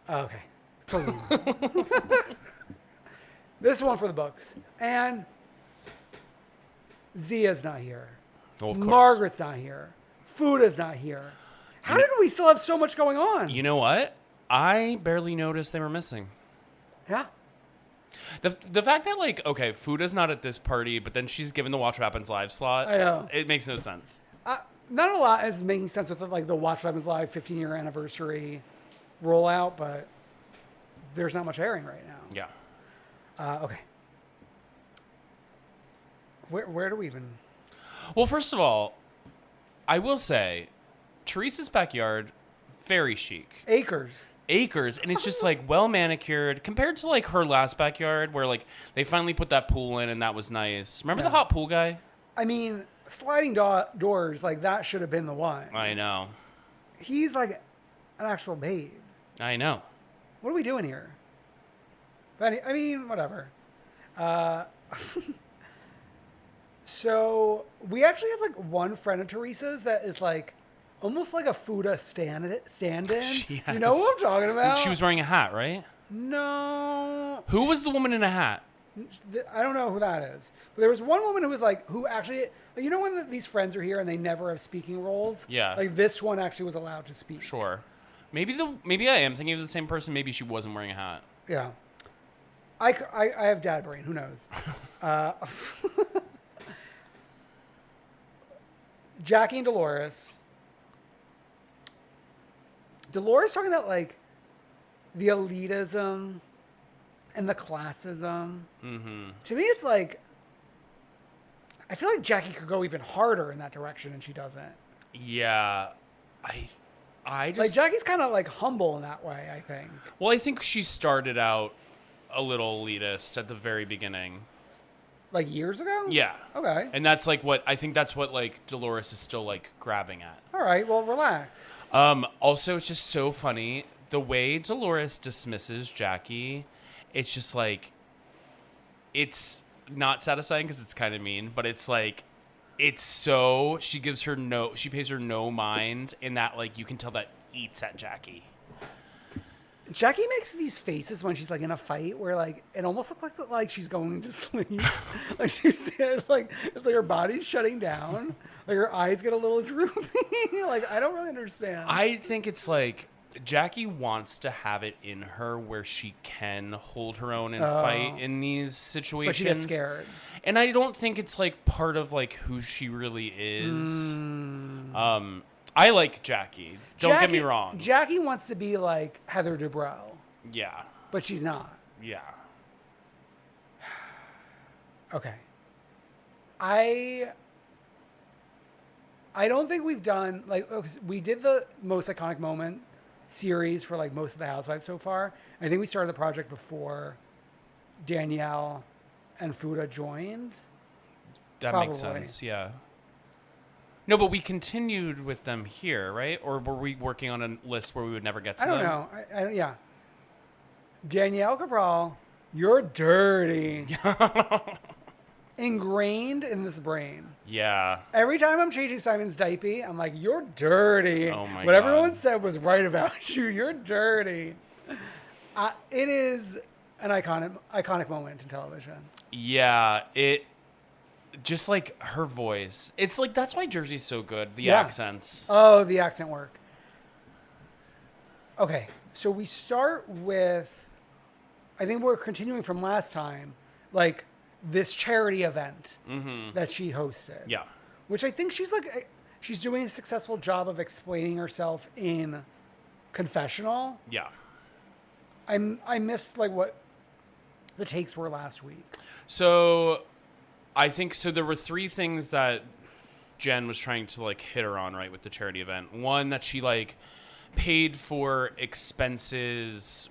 Okay. Tulum. This one for the books. And Zia's not here. Well, of course. Margaret's not here. Fuda's not here. How did we still have so much going on? You know what? I barely noticed they were missing. Yeah. The fact that, like, okay, Fuda's not at this party, but then she's given the Watch What Happens Live slot. I know. It makes no sense. Not a lot is making sense with like the Watch What Happens Live 15-year anniversary rollout, but there's not much airing right now. Yeah. Okay. Where do we even... Well, first of all, I will say, Teresa's backyard, very chic. Acres. And it's just like well manicured compared to like her last backyard where like they finally put that pool in and that was nice. Remember the hot pool guy? I mean, sliding doors, like that should have been the one. I know. He's like an actual babe. I know. What are we doing here? But I mean, whatever. So we actually have like one friend of Teresa's that is like almost like a Fuda stand-in. Yes. You know what I'm talking about? She was wearing a hat, right? No. Who was the woman in a hat? I don't know who that is. But there was one woman who was like, who actually, you know when these friends are here and they never have speaking roles? Yeah. Like this one actually was allowed to speak. Sure. Maybe I am thinking of the same person. Maybe she wasn't wearing a hat. Yeah. I have dad brain. Who knows? Jackie and Dolores. Dolores talking about like the elitism and the classism. Mm-hmm. To me, it's like I feel like Jackie could go even harder in that direction, and she doesn't. Yeah, I just like Jackie's kind of like humble in that way. I think. Well, I think she started out a little elitist at the very beginning. Like years ago? Yeah. Okay. And that's like what I think that's what like Dolores is still like grabbing at. All right. Well, relax. Also, it's just so funny the way Dolores dismisses Jackie. It's just like it's not satisfying because it's kind of mean, but it's like it's so she pays her no mind, and that like you can tell that eats at Jackie. Jackie makes these faces when she's like in a fight where like it almost looks like she's going to sleep. Like she's like it's like her body's shutting down. Like her eyes get a little droopy. Like I don't really understand. I think it's like Jackie wants to have it in her where she can hold her own and fight in these situations. But she gets scared. And I don't think it's like part of like who she really is. I like Jackie. Don't get me wrong. Jackie wants to be like Heather Dubrow. Yeah. But she's not. Yeah. Okay. I don't think we've done like we did the most iconic moment series for like most of the Housewives so far. I think we started the project before Danielle and Fuda joined. That makes sense. Yeah. No, but we continued with them here, right? Or were we working on a list where we would never get to them? I don't know. Yeah. Danielle Cabral, you're dirty. Ingrained in this brain. Yeah. Every time I'm changing Simon's diaper, I'm like, you're dirty. Oh my what God. Everyone said was right about you. You're dirty. It is an iconic moment in television. Yeah, just like her voice. It's like that's why Jersey's so good. The accents. Oh, the accent work. Okay, so we start with, I think we're continuing from last time, like this charity event that she hosted. Yeah. Which I think she's doing a successful job of explaining herself in confessional. Yeah. I missed like what the takes were last week. So I think so there were three things that Jen was trying to like hit her on, right, with the charity event. One, that she like paid for expenses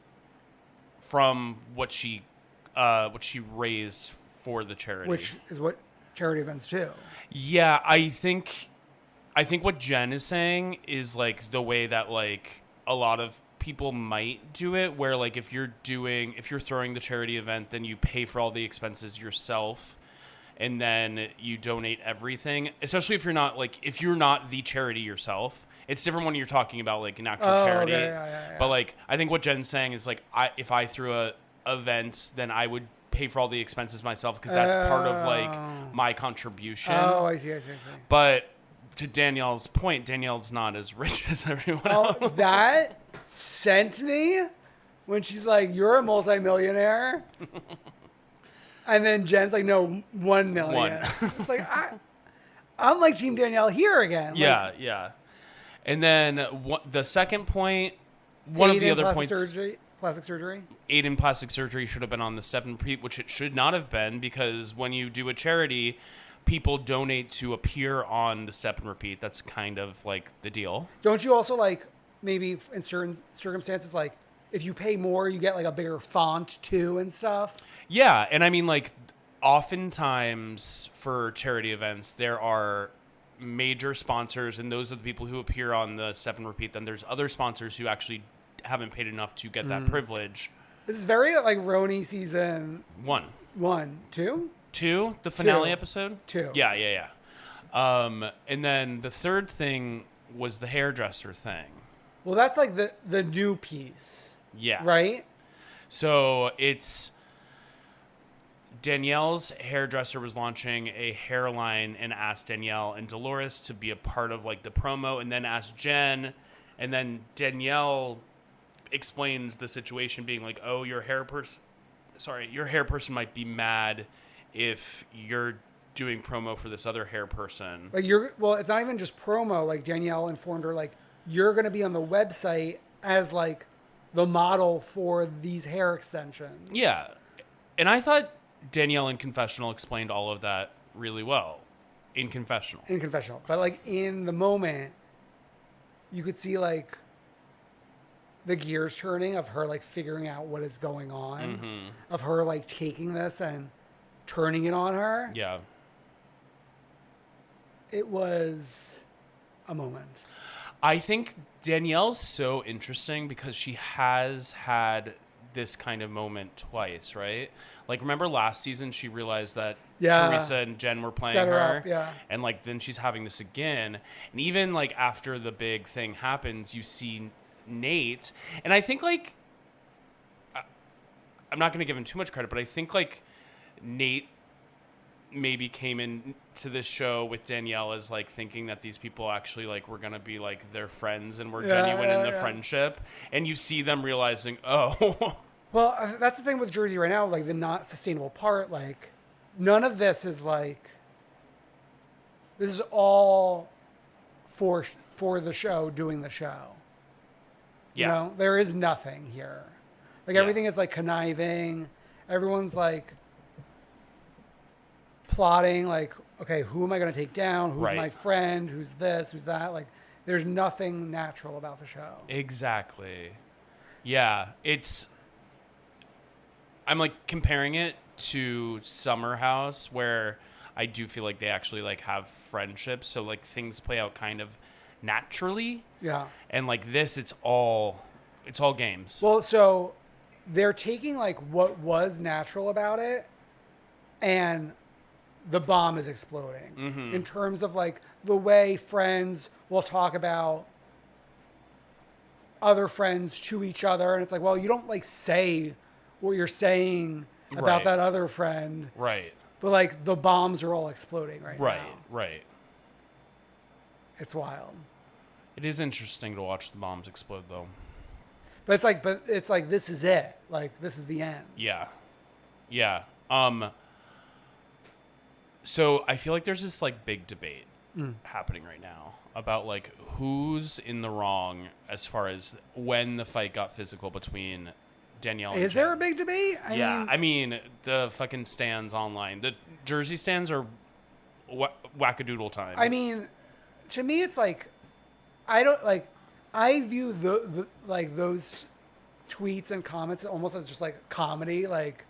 from what she raised for the charity. Which is what charity events do. Yeah, I think what Jen is saying is like the way that like a lot of people might do it, where like if you're throwing the charity event, then you pay for all the expenses yourself. And then you donate everything, especially if you're not the charity yourself. It's different when you're talking about like an actual charity. Okay, yeah. But like, I think what Jen's saying is like, if I threw a event, then I would pay for all the expenses myself because that's part of like my contribution. Oh, I see. But to Danielle's point, Danielle's not as rich as everyone else. That sent me when she's like, "You're a multimillionaire," and then Jen's like, "No, 1 million." It's like I'm like Team Danielle here again. Yeah. And then the second point, one of the other points, plastic surgery. Aid in plastic surgery should have been on the step and repeat, which it should not have been, because when you do a charity, people donate to appear on the step and repeat. That's kind of like the deal. Don't you also like maybe in certain circumstances, like if you pay more, you get like a bigger font too and stuff? Yeah, and I mean, like, oftentimes for charity events, there are major sponsors, and those are the people who appear on the step and repeat. Then there's other sponsors who actually haven't paid enough to get that privilege. This is very like Roni season 1. 2, the finale episode? 2. Yeah. And then the third thing was the hairdresser thing. Well, that's like the new piece. Yeah. Right? So it's Danielle's hairdresser was launching a hairline and asked Danielle and Dolores to be a part of like the promo, and then asked Jen, and then Danielle explains the situation being like, oh, your hair person might be mad if you're doing promo for this other hair person. Like it's not even just promo. Like Danielle informed her, like, you're going to be on the website as like the model for these hair extensions. Yeah. And I thought Danielle in Confessional explained all of that really well in Confessional. But like in the moment, you could see like the gears turning of her like figuring out what is going on, of her like taking this and turning it on her. Yeah. It was a moment. I think Danielle's so interesting because she has had this kind of moment twice, right? Like, remember last season she realized that Teresa and Jen were playing Set her her, up, yeah. And like then she's having this again, and even like after the big thing happens, you see Nate, and I think like I'm not going to give him too much credit, but I think like Nate maybe came into this show with Danielle as like thinking that these people actually like were going to be like their friends and were genuine in the friendship, and you see them realizing, oh. Well, that's the thing with Jersey right now, like the not sustainable part, like none of this is like, this is all for the show, doing the show. Yeah. You know, there is nothing here. Like everything is like conniving. Everyone's like plotting, like, okay, who am I going to take down? Who's my friend? Who's this? Who's that? Like, there's nothing natural about the show. Exactly. Yeah. I'm like comparing it to Summer House, where I do feel like they actually like have friendships. So like things play out kind of naturally. Yeah. And like this, it's all games. Well, so they're taking like what was natural about it, and the bomb is exploding in terms of like the way friends will talk about other friends to each other. And it's like, well, you don't like say what you're saying about that other friend. Right. But like the bombs are all exploding now. Right. It's wild. It is interesting to watch the bombs explode though. But it's like this is it. Like this is the end. Yeah. So I feel like there's this like big debate happening right now about like who's in the wrong as far as when the fight got physical between Danielle and Is Jen. there a big debate? I mean the fucking stands online. The Jersey stands are wackadoodle time. I mean, to me, it's like I view the like those tweets and comments almost as just like comedy, like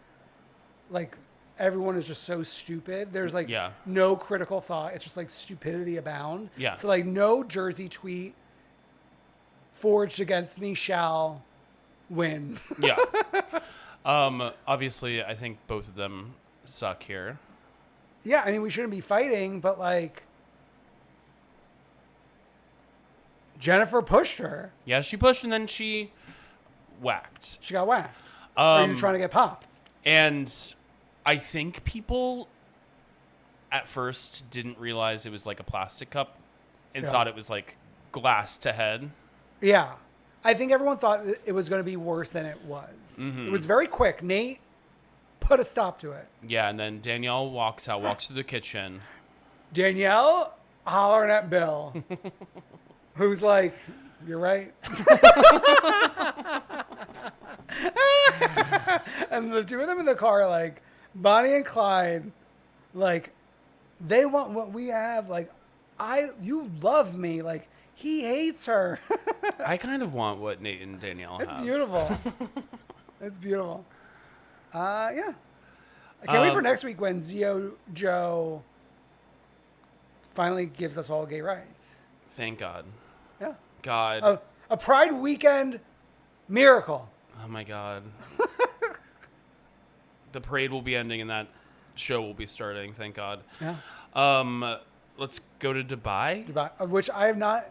everyone is just so stupid. There's like no critical thought. It's just like stupidity abound. Yeah. So like no Jersey tweet forged against me shall win. Yeah. Obviously, I think both of them suck here. Yeah, I mean, we shouldn't be fighting, but like Jennifer pushed her. Yeah, she pushed and then she whacked. She got whacked. Or you're trying to get popped. And I think people at first didn't realize it was like a plastic cup and thought it was like glass to head. Yeah. I think everyone thought it was going to be worse than it was. Mm-hmm. It was very quick. Nate put a stop to it. Yeah, and then Danielle walks through the kitchen. Danielle hollering at Bill, who's like, "You're right." And the two of them in the car, like, Bonnie and Clyde, like, they want what we have. Like, you love me. Like, he hates her. I kind of want what Nate and Danielle have. It's beautiful. It's beautiful. Yeah. I can't wait for next week when Zio Joe finally gives us all gay rights. Thank God. Yeah. God. A Pride weekend miracle. Oh my God. The parade will be ending and that show will be starting. Thank God. Yeah. Let's go to Dubai. Dubai, of which I have not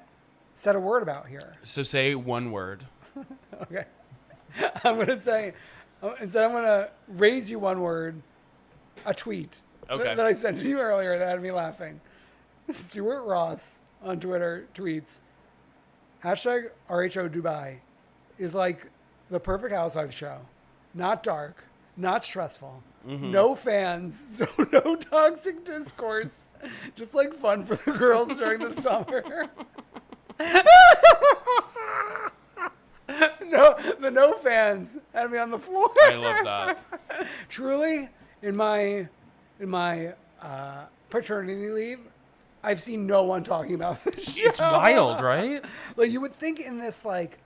said a word about here. So say one word. Okay. I'm going to say, instead I'm going to raise you one word, a tweet. Okay. That I sent to you earlier that had me laughing. Stuart Ross on Twitter tweets, hashtag RHO Dubai is like the perfect Housewives show. Not dark, not stressful, no fans, so no toxic discourse. Just like fun for the girls during the summer. No fans had me on the floor. I love that. Truly, in my paternity leave, I've seen no one talking about this show. It's wild, right? Like, you would think in this like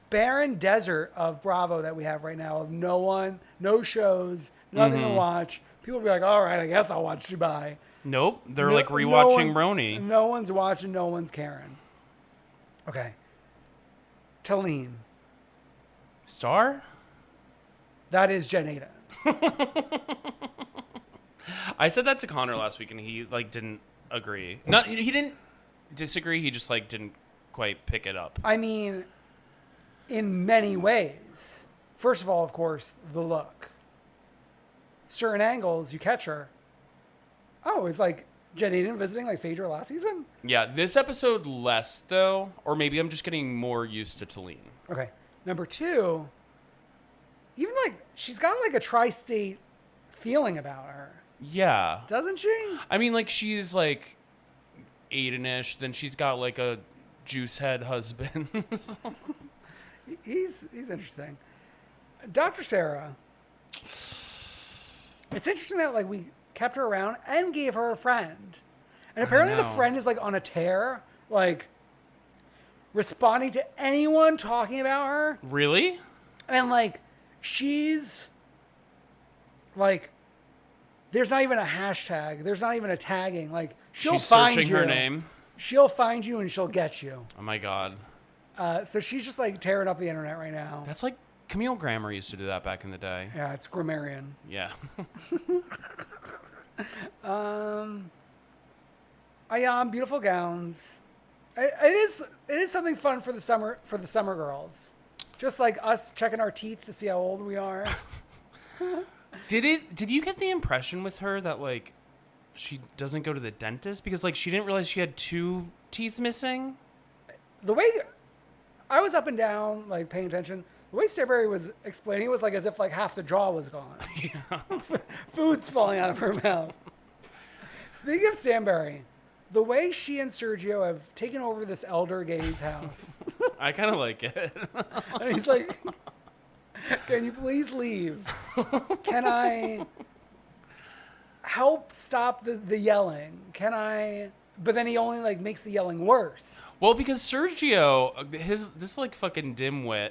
barren desert of Bravo that we have right now, of no one, no shows, nothing to watch, people would be like, all right, I guess I'll watch Dubai. Nope. They're like rewatching Roni. No one's watching, no one's caring. Okay. Talene. Star? That is Jen Aiden. I said that to Connor last week and he like didn't agree. Not he didn't disagree, he just like didn't quite pick it up. I mean, in many ways. First of all, of course, the look. Certain angles, you catch her. Oh, it's like Jen Aiden visiting like Phaedra last season? Yeah, this episode less though, or maybe I'm just getting more used to Talene. Okay. Number two, even like she's got like a tri-state feeling about her. Yeah. Doesn't she? I mean, like she's like Aiden-ish, then she's got like a juice head husband. He's interesting. Dr. Sarah. It's interesting that like we kept her around and gave her a friend. And apparently the friend is like on a tear, like responding to anyone talking about her. Really? And like she's like, there's not even a hashtag. There's not even a tagging. Like she's find searching you. her name. She'll find you and she'll get you. Oh my God. So she's just like tearing up the internet right now. That's like Camille Grammer used to do that back in the day. Yeah, it's grammarian. Yeah. Beautiful gowns. It is something fun for the summer girls. Just like us checking our teeth to see how old we are. Did you get the impression with her that like she doesn't go to the dentist because like she didn't realize she had 2 teeth missing? The way I was up and down, like paying attention, the way Stanberry was explaining it was like as if like half the jaw was gone. Yeah. Food's falling out of her mouth. Speaking of Stanberry, the way she and Sergio have taken over this elder gay's house. I kind of like it. And he's like, can you please leave? Can I help stop the yelling? Can I? But then he only like makes the yelling worse. Well, because Sergio, this like fucking dimwit,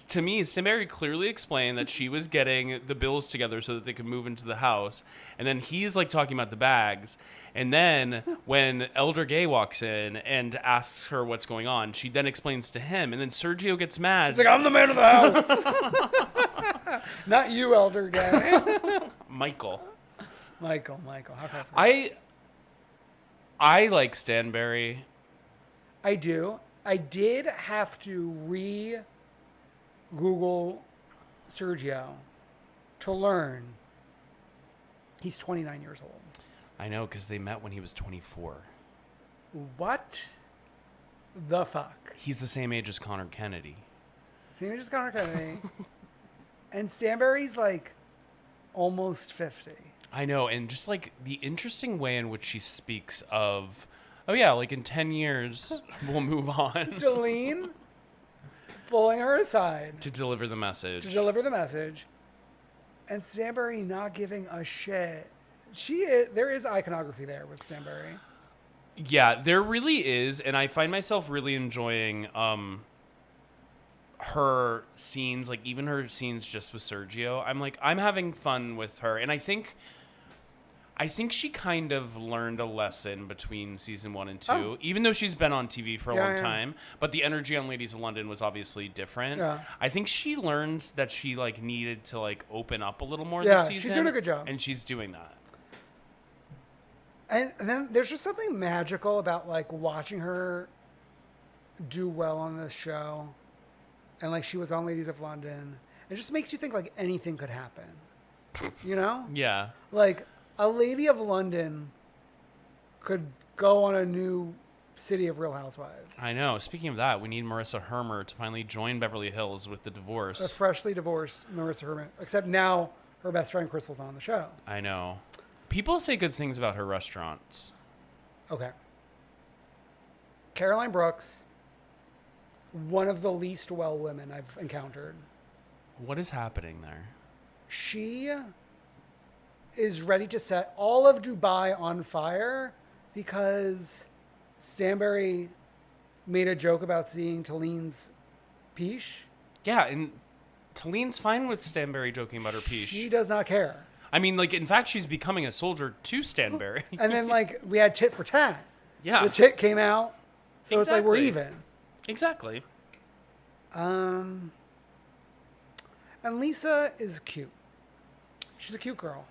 to me, Stanberry clearly explained that she was getting the bills together so that they could move into the house. And then he's like talking about the bags. And then when Elder Gay walks in and asks her what's going on, she then explains to him. And then Sergio gets mad. He's like, I'm the man of the house. Not you, Elder Gay. Michael. How can I I like Stanberry. I do. I did have to Google Sergio to learn he's 29 years old. I know, because they met when he was 24. What the fuck? He's the same age as Connor Kennedy. Same age as Connor Kennedy. And Stanberry's like almost 50. I know, and just like the interesting way in which she speaks of, oh yeah, like in 10 years, we'll move on. Delene pulling her aside. To deliver the message. And Stanberry not giving a shit. There is iconography there with Stanberry. Yeah, there really is, and I find myself really enjoying her scenes, like even her scenes just with Sergio. I'm having fun with her, and I think she kind of learned a lesson between season 1 and 2, even though she's been on TV for a long time. But the energy on Ladies of London was obviously different. Yeah. I think she learned that she like needed to like open up a little more this season. She's doing a good job, and she's doing that. And then there's just something magical about like watching her do well on this show, and like she was on Ladies of London. It just makes you think like anything could happen, you know? Yeah. Like a Lady of London could go on a new City of Real Housewives. I know. Speaking of that, we need Marissa Hermer to finally join Beverly Hills with the divorce. A freshly divorced Marissa Hermer, except now her best friend Crystal's on the show. I know. People say good things about her restaurants. Okay. Caroline Brooks, one of the least well women I've encountered. What is happening there? She is ready to set all of Dubai on fire because Stanberry made a joke about seeing Talene's peach. Yeah, and Talene's fine with Stanberry joking about her peach. She does not care. I mean, like, in fact, she's becoming a soldier to Stanberry. And then, like, we had tit for tat. Yeah. The tit came out, so It's like we're even. Exactly. And Lisa is cute. She's a cute girl.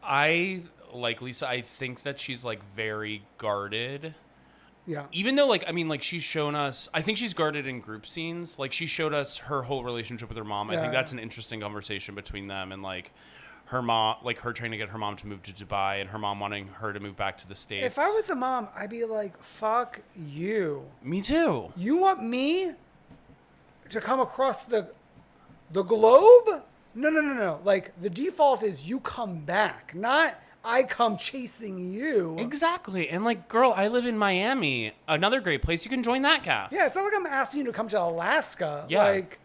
I like Lisa. I think that she's, like, very guarded. Yeah. Even though, like, I mean, like, she's shown us... I think she's guarded in group scenes. Like, she showed us her whole relationship with her mom. I think that's an interesting conversation between them, and, like... her mom, like her trying to get her mom to move to Dubai and her mom wanting her to move back to the States. If I was the mom, I'd be like, fuck you. Me too. You want me to come across the globe? No. Like, the default is you come back, not I come chasing you. Exactly. And like, girl, I live in Miami. Another great place. You can join that cast. Yeah, it's not like I'm asking you to come to Alaska. Yeah. Like,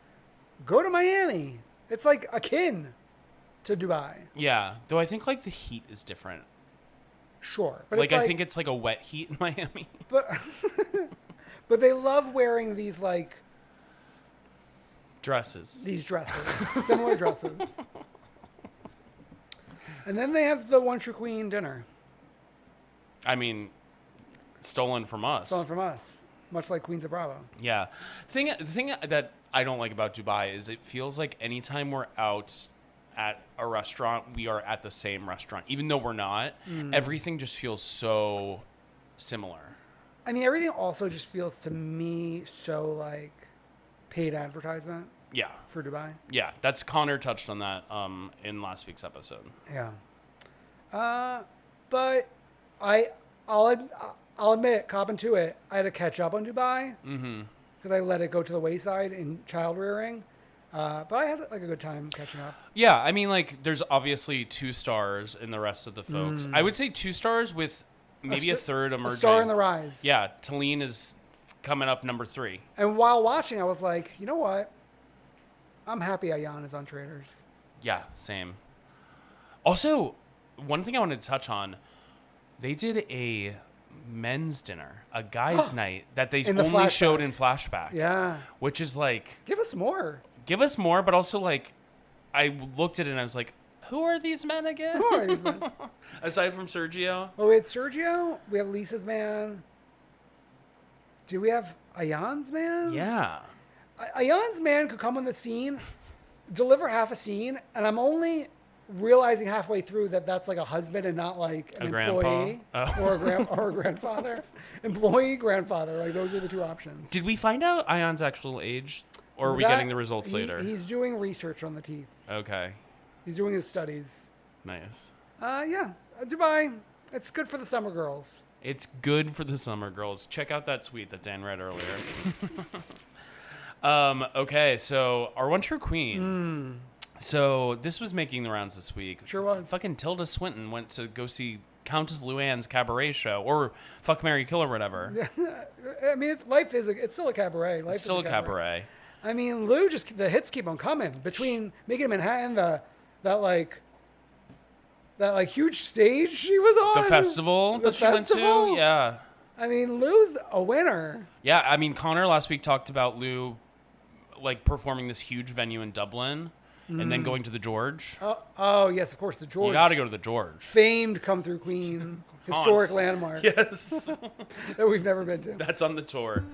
go to Miami. It's like akin to Dubai. Yeah, though I think like the heat is different. Sure, but like I think it's like a wet heat in Miami. But they love wearing these like dresses. These dresses, similar dresses. And then they have the One True Queen dinner. I mean, stolen from us. Much like Queens of Bravo. Yeah, the thing that I don't like about Dubai is it feels like anytime we're out at a restaurant, we are at the same restaurant. Even though we're not, everything just feels so similar. I mean, everything also just feels to me so like paid advertisement. Yeah. For Dubai. Yeah, that's Connor touched on that in last week's episode. Yeah. But I'll admit, copping to it, I had to catch up on Dubai. Mm-hmm. Because I let it go to the wayside in child rearing. But I had like a good time catching up. Yeah, I mean, like, there's obviously 2 stars in the rest of the folks. I would say 2 stars with maybe a third emerging. A star in the rise. Yeah, Talene is coming up number 3. And while watching, I was like, you know what? I'm happy Ayan is on Traders. Yeah, same. Also, one thing I wanted to touch on, they did a men's dinner, a guys' night that they only showed in flashback. Yeah. Which is like... Give us more, but also like, I looked at it and I was like, who are these men again? Who are these men? Aside from Sergio. Well, we had Sergio, we have Lisa's man. Do we have Ayan's man? Yeah. Ayan's man could come on the scene, deliver half a scene, and I'm only realizing halfway through that that's like a husband and not like an employee or a grandfather. Employee, grandfather. Like, those are the 2 options. Did we find out Ayan's actual age, or are we getting the results later? He's doing research on the teeth. Okay. He's doing his studies. Nice. Yeah, Dubai. It's good for the summer girls. It's good for the summer girls. Check out that tweet that Dan read earlier. Okay, so our one true queen. So this was making the rounds this week. Sure was. Fucking Tilda Swinton went to go see Countess Luann's cabaret show, or Fuck, Marry, Kill, or whatever. I mean, it's still a cabaret. It's still a cabaret. I mean, Lou the hits keep on coming between Making in Manhattan, that huge stage she was on, the festival that she went to. Yeah. I mean, Lou's a winner. Yeah, I mean, Connor last week talked about Lou, like, performing this huge venue in Dublin. And then going to the George. Oh, yes, of course, the George. You got to go to the George. Famed come through Queen, historic landmark. Yes. That we've never been to. That's on the tour.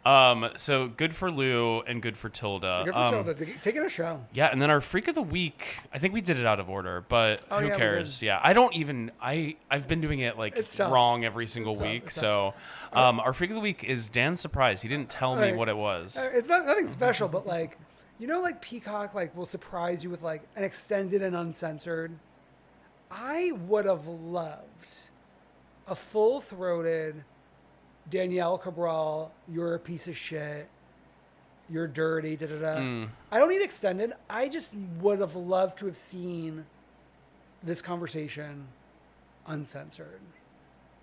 So good for Lou and good for Tilda. Good for Tilda, taking a show. Yeah, and then our Freak of the Week, I think we did it out of order, but who cares? Yeah, I've been doing it like wrong every single week. So our Freak of the Week is Dan's surprise. He didn't tell me what it was. It's nothing special, but like, you know, like Peacock will surprise you with like an extended and uncensored. I would have loved a full-throated Danielle Cabral, you're a piece of shit, you're dirty, I don't need extended. I just would have loved to have seen this conversation uncensored.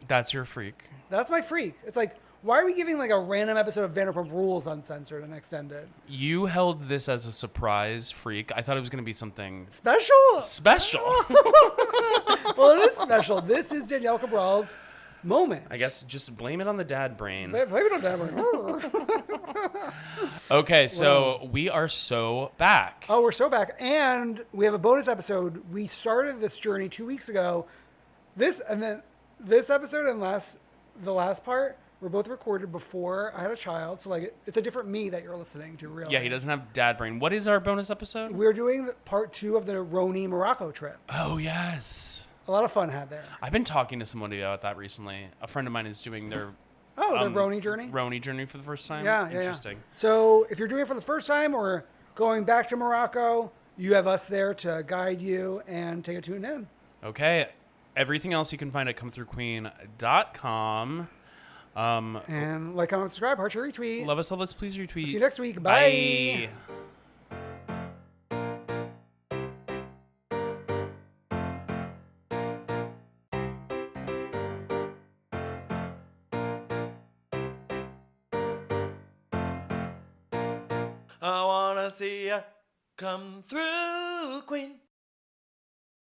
That's your freak. That's my freak. It's like, why are we giving like a random episode of Vanderpump Rules uncensored and extended? You held this as a surprise freak. I thought it was going to be something special. Well, it is special. This is Danielle Cabral's moment. I guess just blame it on the dad brain. Blame it on dad brain. Okay, so we are so back. Oh, we're so back. And we have a bonus episode. We started this journey 2 weeks ago. This episode and the last part were both recorded before I had a child. So like it's a different me that you're listening to, really. Yeah, he doesn't have dad brain. What is our bonus episode? We're doing part 2 of the Roni Morocco trip. Oh, yes. A lot of fun had there. I've been talking to somebody about that recently. A friend of mine is doing their their Roni journey? Roni journey for the first time? Yeah. Interesting. Yeah. So if you're doing it for the first time or going back to Morocco, you have us there to guide you and take a tune in. Okay. Everything else you can find at comethroughqueen.com. And like, comment, subscribe, heart, share, retweet. Love us, please retweet. See you next week. Bye. I wanna see ya come through, Queen.